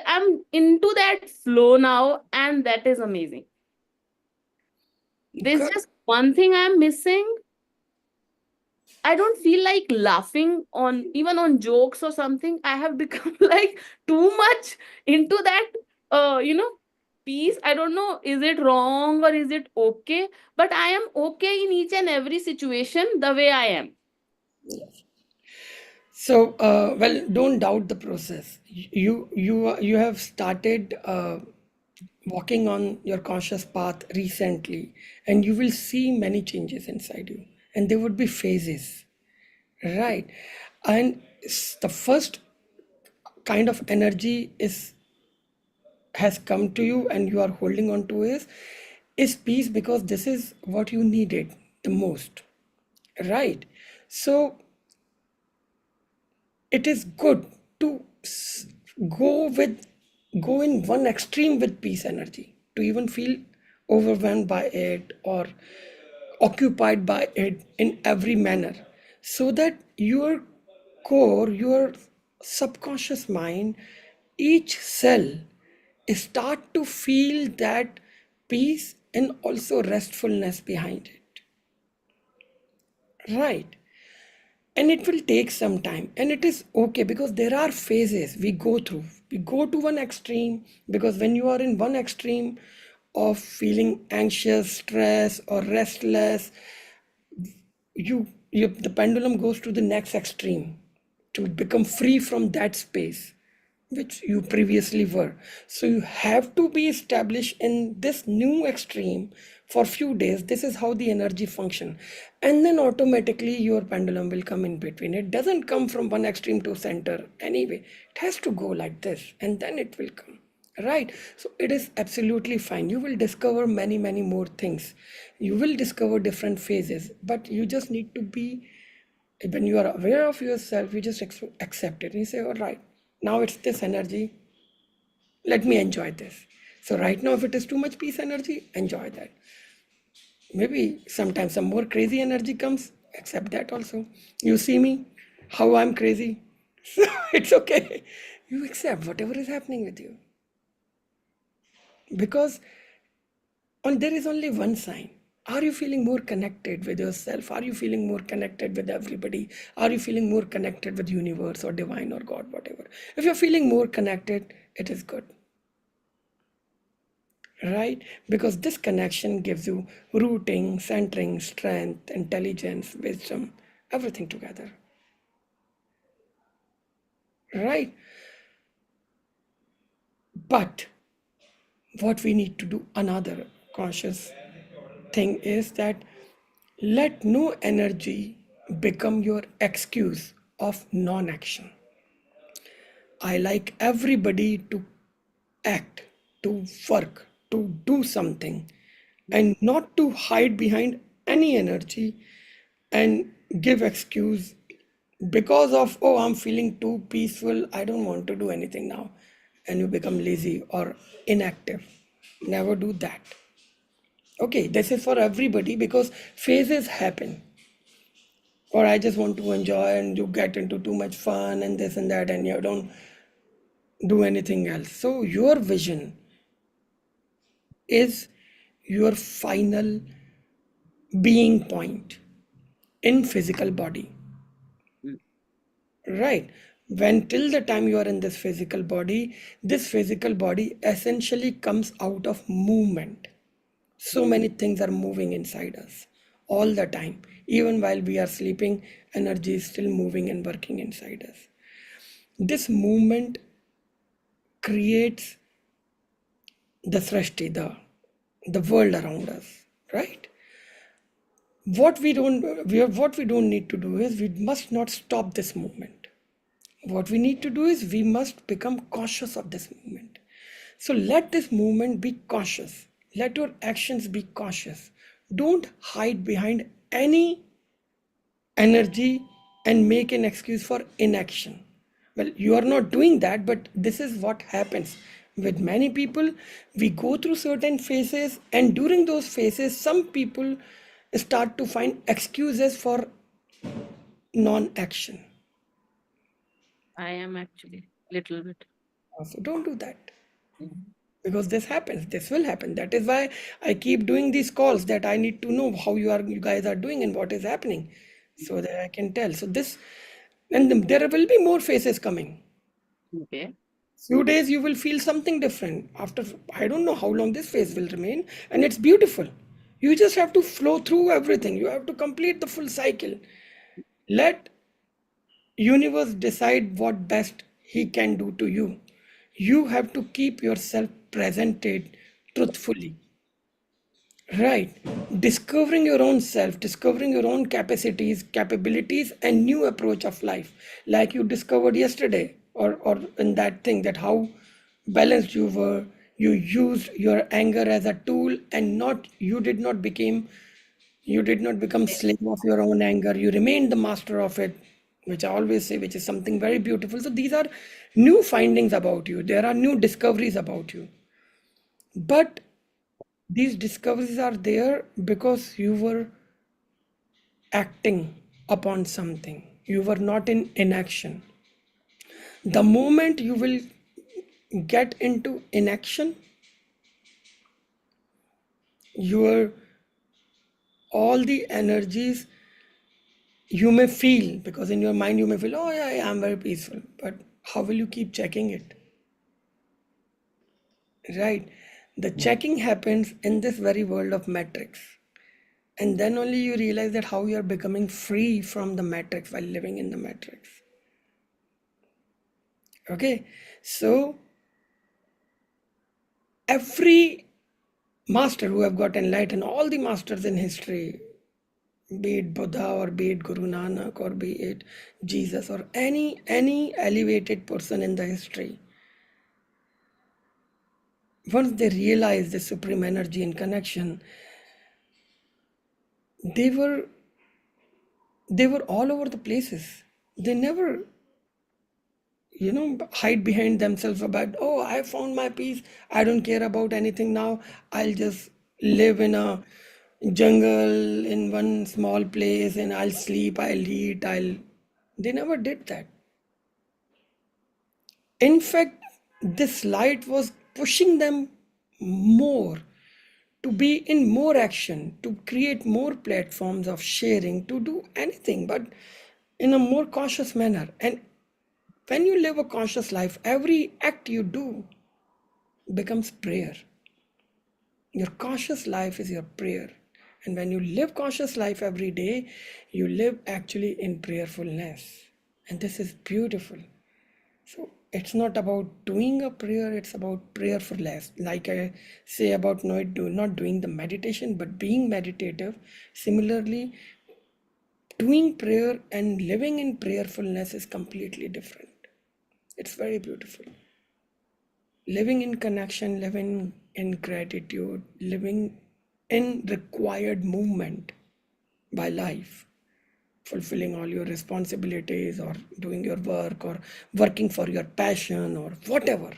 I'm into that flow now, and that is amazing. There's just one thing I'm missing. I don't feel like laughing on even on jokes or something. I have become like too much into that piece. I don't know, is it wrong or is it okay? But I am okay in each and every situation the way I am. So, well, don't doubt the process. You have started walking on your conscious path recently, and you will see many changes inside you, and there would be phases, right? And the first kind of energy has come to you, and you are holding on to is peace, because this is what you needed the most, right? So it is good to go with go in one extreme with peace energy, to even feel overwhelmed by it or occupied by it in every manner, so that your core, your subconscious mind, each cell start to feel that peace and also restfulness behind it, right? And it will take some time, and it is okay, because there are phases we go through. We go to one extreme, because when you are in one extreme of feeling anxious, stress, or restless, you the pendulum goes to the next extreme to become free from that space which you previously were. So you have to be established in this new extreme for few days. This is how the energy function, and then automatically your pendulum will come in between. It doesn't come from one extreme to center anyway. It has to go like this, and then it will come, right? So it is absolutely fine. You will discover many more things. You will discover different phases, but you just need to be, when you are aware of yourself, you just accept it, and you say, all right, now it's this energy, let me enjoy this. So right now, if it is too much peace energy, enjoy that. Maybe sometimes some more crazy energy comes, accept that also. You see me, how I'm crazy. So it's okay. You accept whatever is happening with you. Because there is only one sign. Are you feeling more connected with yourself? Are you feeling more connected with everybody? Are you feeling more connected with universe or divine or God, whatever? If you're feeling more connected, it is good. Right? Because this connection gives you rooting, centering, strength, intelligence, wisdom, everything together. Right? But what we need to do, another conscious thing, is that let no energy become your excuse of non action. I like everybody to act, to work, to do something, and not to hide behind any energy and give excuse because of, oh, I'm feeling too peaceful, I don't want to do anything now, and you become lazy or inactive. Never do that. Okay, this is for everybody because phases happen. Or I just want to enjoy, and you get into too much fun and this and that, and you don't do anything else. So your vision is your final being point in physical body. Mm. Right. When till the time you are in this physical body essentially comes out of movement. So many things are moving inside us all the time. Even while we are sleeping, energy is still moving and working inside us. This movement creates the srishti, the world around us, right? What we don't need to do is we must not stop this movement. What we need to do is we must become cautious of this movement. So let this movement be cautious. Let your actions be cautious. Don't hide behind any energy and make an excuse for inaction. Well, you are not doing that, but this is what happens with many people. We go through certain phases, and during those phases, some people start to find excuses for non action. I am actually little bit. So don't do that. Mhm. Because this happens, this will happen. That is why I keep doing these calls, that I need to know how you guys are doing and what is happening, so that I can tell. So this, and there will be more phases coming. Okay. Few days you will feel something different. After, I don't know how long this phase will remain, and it's beautiful. You just have to flow through everything. You have to complete the full cycle. Let universe decide what best he can do to you. You have to keep yourself presented truthfully. Right. Discovering your own self, discovering your own capacities, capabilities, and new approach of life. Like you discovered yesterday, or in that thing, that how balanced you were. You used your anger as a tool, and not you did not become slave of your own anger. You remained the master of it, which I always say, which is something very beautiful. So these are new findings about you. There are new discoveries about you. But these discoveries are there because you were acting upon something. You were not in inaction. The moment you will get into inaction, your all the energies you may feel, because in your mind you may feel, oh yeah, yeah, I'm very peaceful. But how will you keep checking it? Right? The checking happens in this very world of metrics. And then only you realize that how you are becoming free from the matrix while living in the matrix. Okay, so every master who have got enlightened, all the masters in history, be it Buddha or be it Guru Nanak or be it Jesus or any elevated person in the history, once they realized the supreme energy and connection, they were they were all over the places. They never hide behind themselves about, oh, I found my peace. I don't care about anything now. I'll just live in a jungle in one small place and I'll sleep, I'll eat, They never did that. In fact, this light was pushing them more to be in more action, to create more platforms of sharing, to do anything, but in a more cautious manner. And when you live a conscious life, every act you do becomes prayer. Your cautious life is your prayer. And when you live cautious life every day, you live actually in prayerfulness. And this is beautiful. So it's not about doing a prayer, it's about prayerfulness. Like I say about not doing the meditation, but being meditative. Similarly, doing prayer and living in prayerfulness is completely different. It's very beautiful. Living in connection, living in gratitude, living in required movement by life, fulfilling all your responsibilities or doing your work or working for your passion or whatever.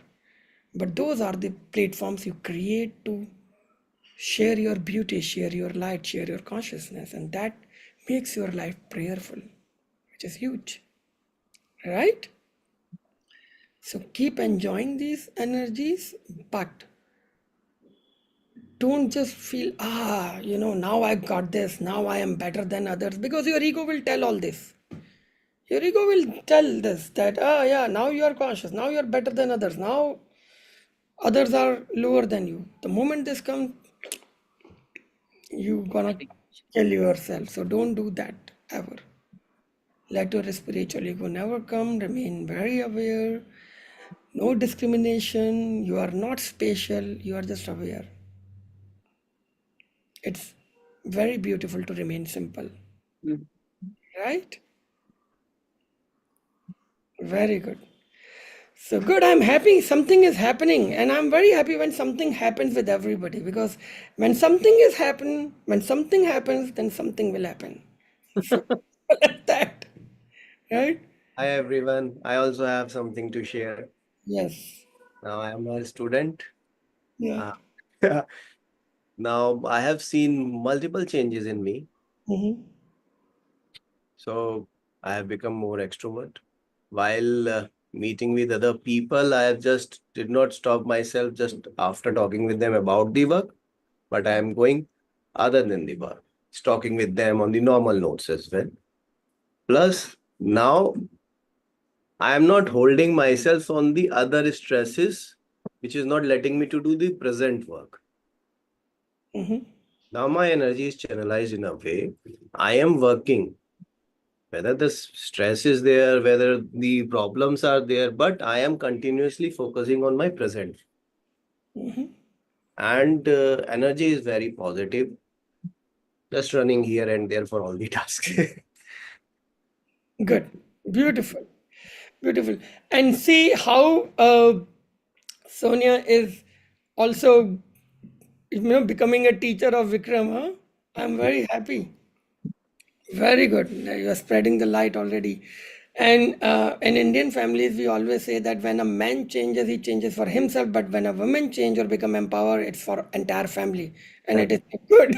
But those are the platforms you create to share your beauty, share your light, share your consciousness, and that makes your life prayerful, which is huge, right? So keep enjoying these energies, but don't just feel, now I got this, now I am better than others, because your ego will tell all this. Your ego will tell this that, yeah, now you are conscious, now you are better than others, now others are lower than you. The moment this comes, you gonna kill yourself. So don't do that ever. Let your spiritual ego never come. Remain very aware. No discrimination. You are not special. You are just aware. It's very beautiful to remain simple. Mm. Right? Very good. So good. I'm happy something is happening. And I'm very happy when something happens with everybody, because when something happens, then something will happen. So like that. Right? Hi everyone. I also have something to share. Yes. Now I am a student. Yeah. Uh, now I have seen multiple changes in me. Mm-hmm. So I have become more extrovert. While meeting with other people, I have just did not stop myself just after talking with them about the work, but I am going other than the work, talking with them on the normal notes as well. Plus, now I am not holding myself on the other stresses, which is not letting me to do the present work. Mm-hmm. Now my energy is channelized in a way I am working, whether the stress is there, whether the problems are there, but I am continuously focusing on my present. Mm-hmm. And energy is very positive, just running here and there for all the tasks. Good. Beautiful. Beautiful. And see how Sonia is also, becoming a teacher of Vikram, huh? I'm very happy. Very good. You are spreading the light already. And in Indian families, we always say that when a man changes, he changes for himself. But when a woman change or become empowered, it's for entire family, and it is good.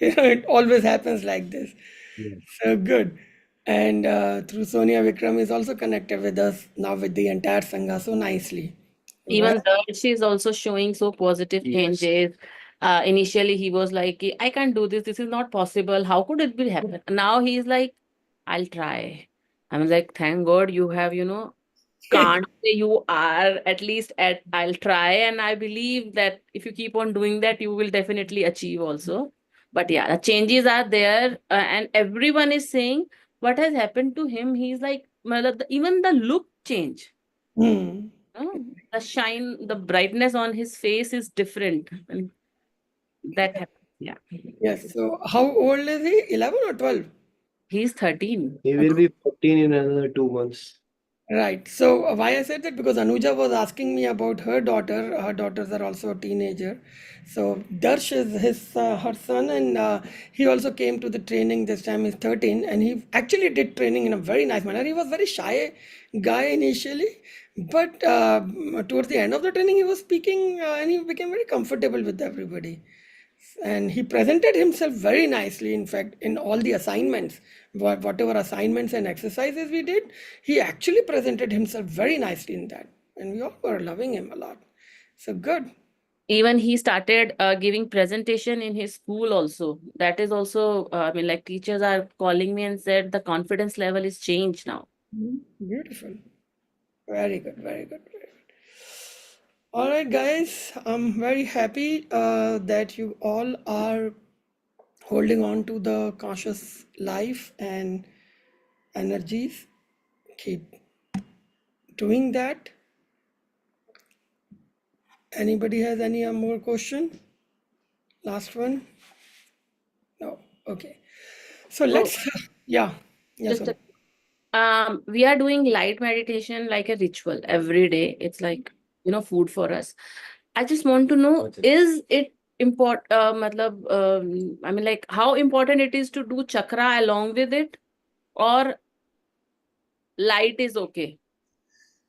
It always happens like this. Yeah. So good. And through Sonia, Vikram is also connected with us now with the entire sangha so nicely. Even Darsh is also showing so positive Yes. changes. Initially, he was like, I can't do this. This is not possible. How could it be happen? Now he's like, I'll try. I'm like, thank God you have, can't say you are at least at I'll try. And I believe that if you keep on doing that, you will definitely achieve also. But yeah, the changes are there. And everyone is saying what has happened to him. He's like, matlab, even the look change. Hmm. The shine, the brightness on his face is different. And that happens. Yeah. Yes. So how old is he? 11 or 12? He's 13. He will be 14 in another 2 months. Right. So why I said that, because Anuja was asking me about her daughter. Her daughters are also a teenager. So Darsh is his her son, and he also came to the training. This time he's 13, and he actually did training in a very nice manner. He was very shy guy initially, but towards the end of the training, he was speaking, and he became very comfortable with everybody, and he presented himself very nicely. In fact, in all the assignments, whatever assignments and exercises we did, he actually presented himself very nicely in that, and we all were loving him a lot. So good. Even he started giving presentation in his school also. That is also, I mean, like teachers are calling me and said the confidence level is changed now. Beautiful. Very good, very good, very good. All right, guys, I'm very happy that you all are holding on to the conscious life and energies. Keep doing that. Anybody has any more question? Last one? No. Okay. So So let's, yeah. Yeah, just sorry. we are doing light meditation like a ritual every day. It's like, food for us. I just want to know, is it matlab, I mean, like, how important it is to do chakra along with it, or light is okay?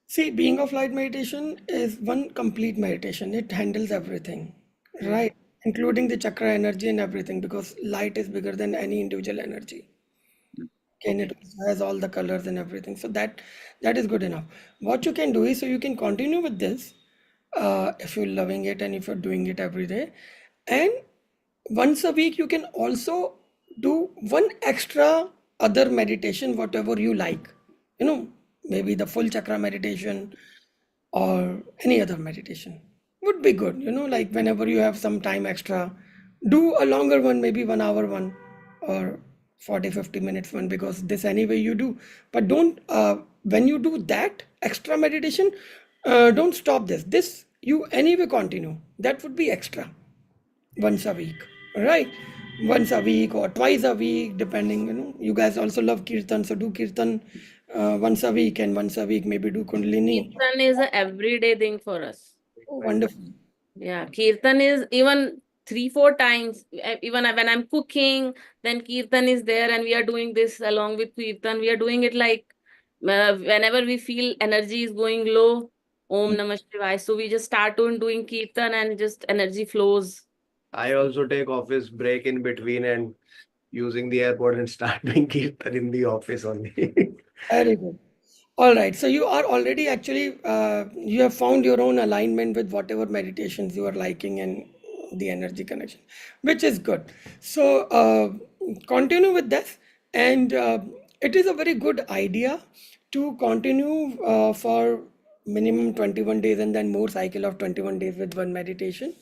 See, being of light meditation is one complete meditation. It handles everything, Mm. right? Including the chakra energy and everything, because light is bigger than any individual energy. And it Okay. also has all the colors and everything. So that is good enough. What you can do is, so you can continue with this if you're loving it and if you're doing it every day. And once a week, you can also do one extra other meditation, whatever you like. Maybe the full chakra meditation or any other meditation would be good. Like whenever you have some time extra, do a longer one, maybe 1 hour one, or 40-50 minutes one, because this anyway you do. But don't, when you do that extra meditation, don't stop this you anyway continue. That would be extra once a week, right? Once a week or twice a week, depending. You guys also love kirtan, so do kirtan once a week, and once a week maybe do kundalini. Kirtan is a everyday thing for us. Oh, wonderful. Yeah, Kirtan is even 3, 4 times. Even when I'm cooking, then Kirtan is there, and we are doing this along with Kirtan. We are doing it like whenever we feel energy is going low, Om Namah Shivaya. So we just start on doing Kirtan, and just energy flows. I also take office break in between and using the airport and start doing kirtan in the office only. Very good. All right. So you are already actually, you have found your own alignment with whatever meditations you are liking and the energy connection, which is good. So continue with this. And it is a very good idea to continue for minimum 21 days and then more cycle of 21 days with one meditation,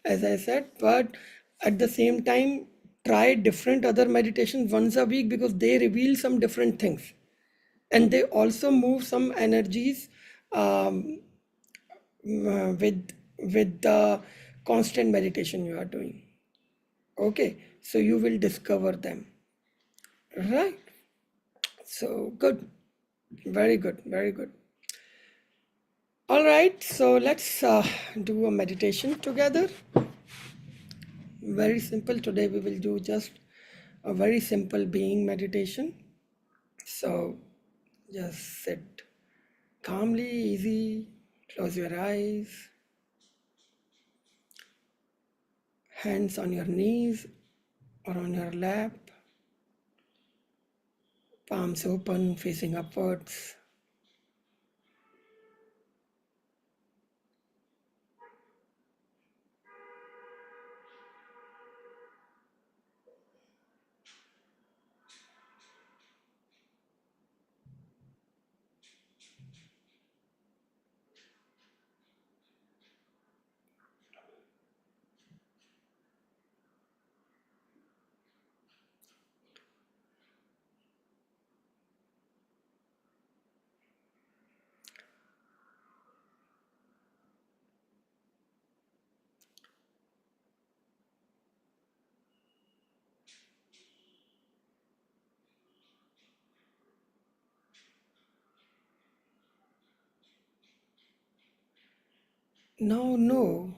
as I said. But at the same time, try different other meditations once a week, because they reveal some different things, and they also move some energies um, with the constant meditation you are doing. Okay, so you will discover them, right? So good, very good, very good. All right, so let's do a meditation together. Very simple. Today we will do just a very simple being meditation. So just sit calmly, easy, close your eyes, hands on your knees or on your lap, palms open, facing upwards. Now know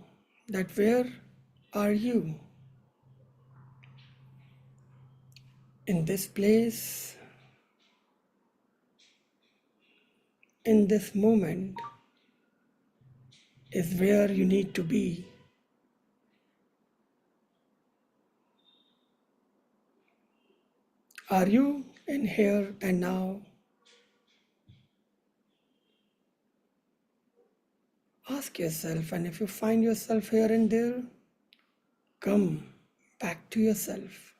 that where are you? In this place, in this moment is where you need to be. Are you in here and now? Ask yourself, and if you find yourself here and there, come back to yourself.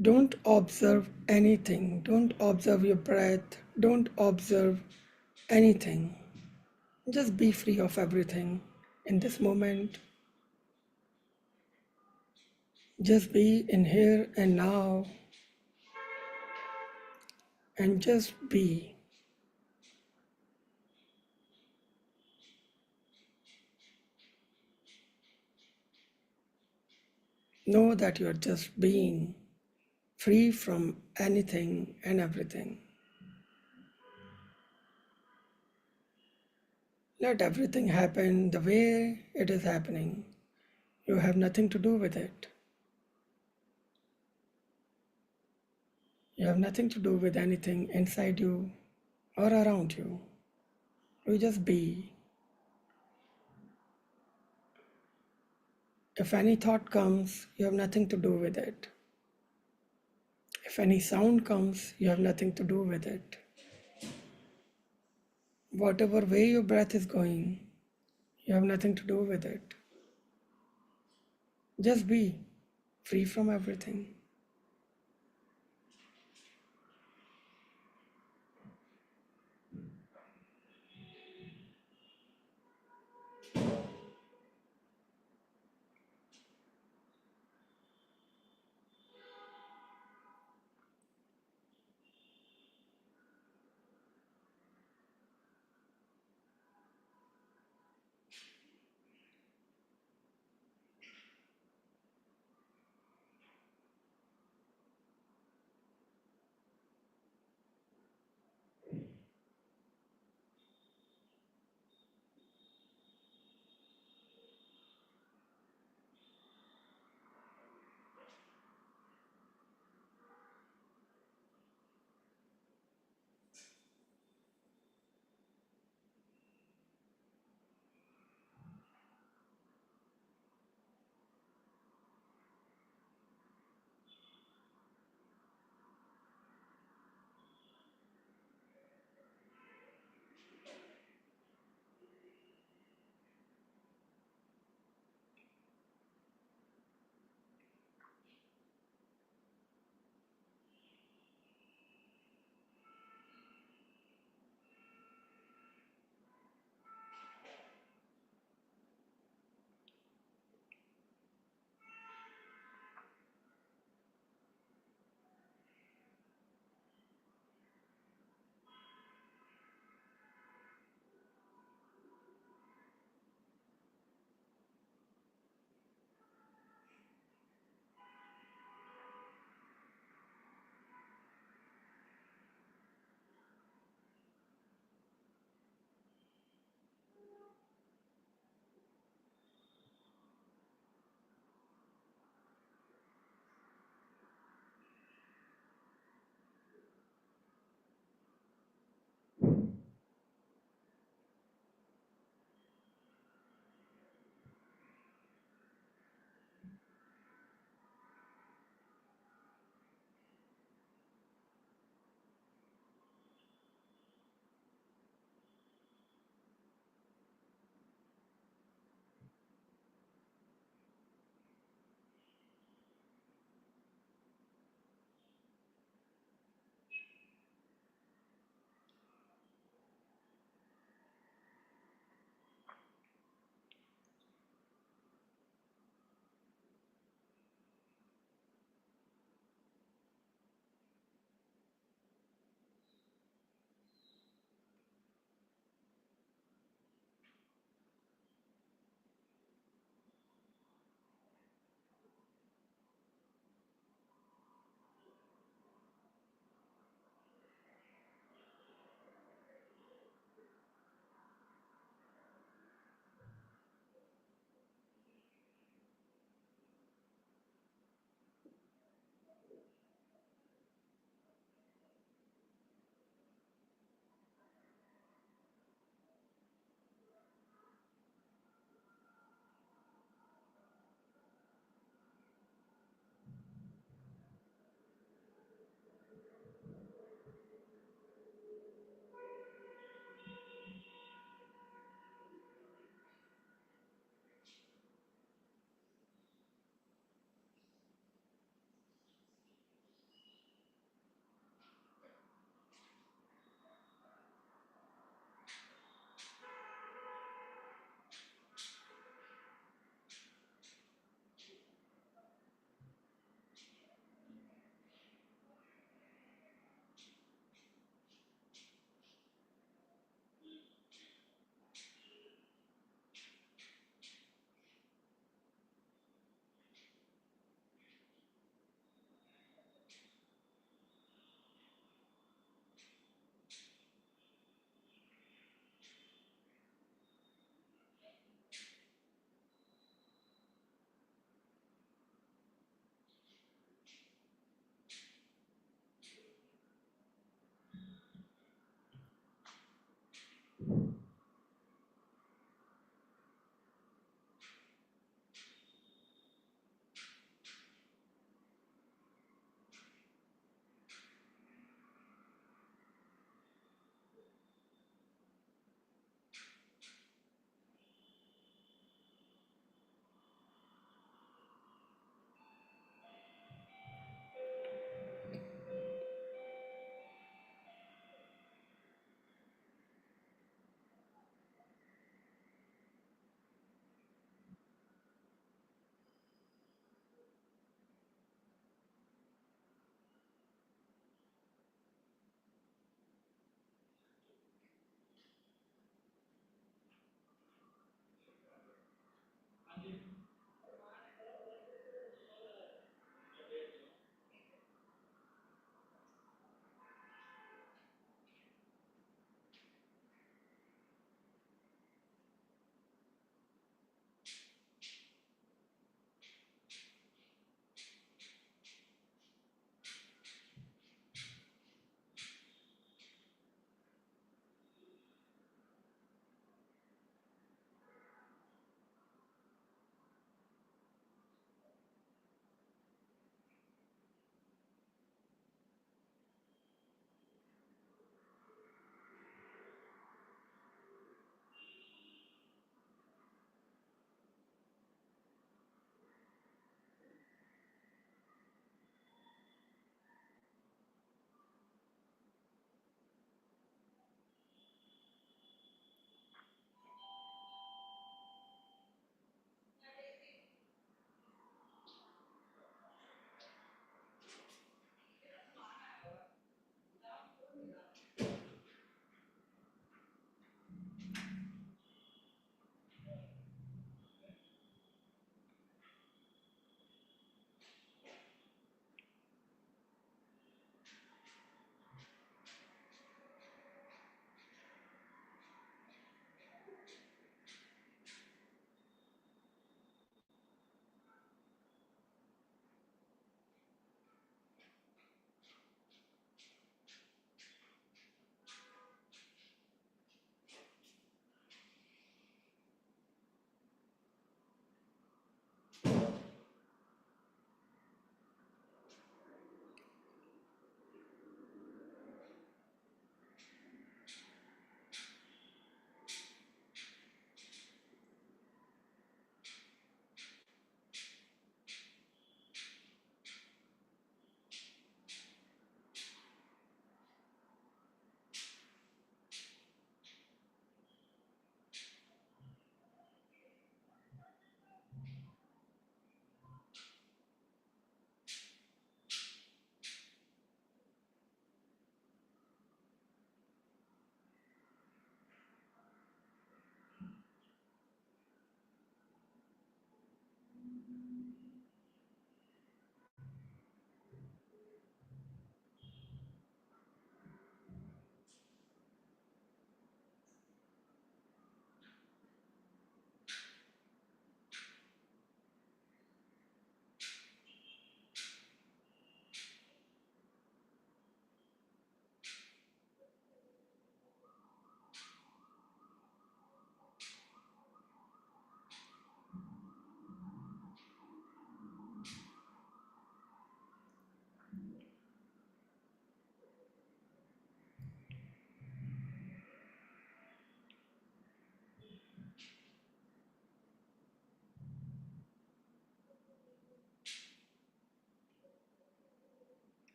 Don't observe anything. Don't observe your breath. Don't observe anything. Just be free of everything in this moment. Just be in here and now and just be. Know that you are just being free from anything and everything. Let everything happen the way it is happening. You have nothing to do with it. You have nothing to do with anything inside you or around you. You just be. If any thought comes, you have nothing to do with it. If any sound comes, you have nothing to do with it. Whatever way your breath is going, you have nothing to do with it. Just be free from everything.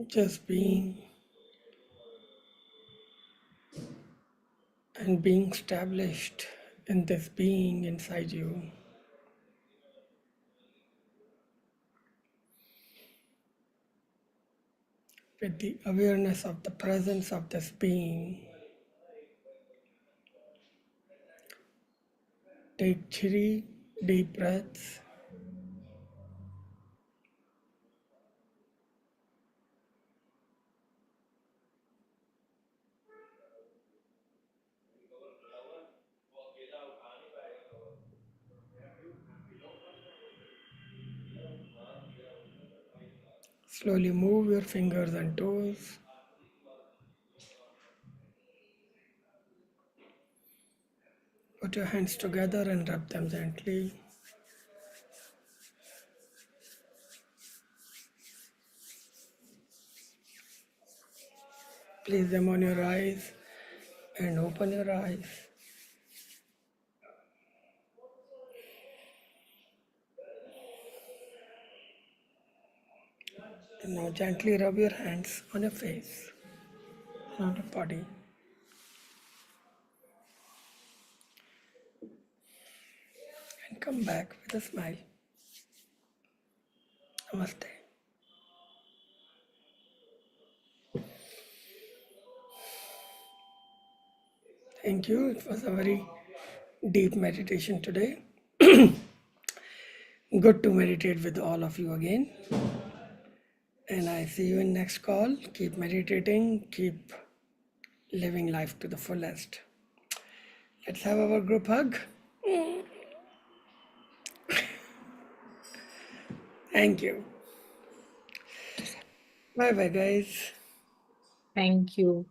Just being and being established in this being inside you. With the awareness of the presence of this being, take 3 deep breaths. Slowly move your fingers and toes. Put your hands together and rub them gently. Place them on your eyes and open your eyes. And now gently rub your hands on your face, on your body. And come back with a smile. Namaste. Thank you. It was a very deep meditation today. Good to meditate with all of you again. And I see you in next call. Keep meditating, keep living life to the fullest. Let's have our group hug. Thank you. Bye bye, guys. Thank you.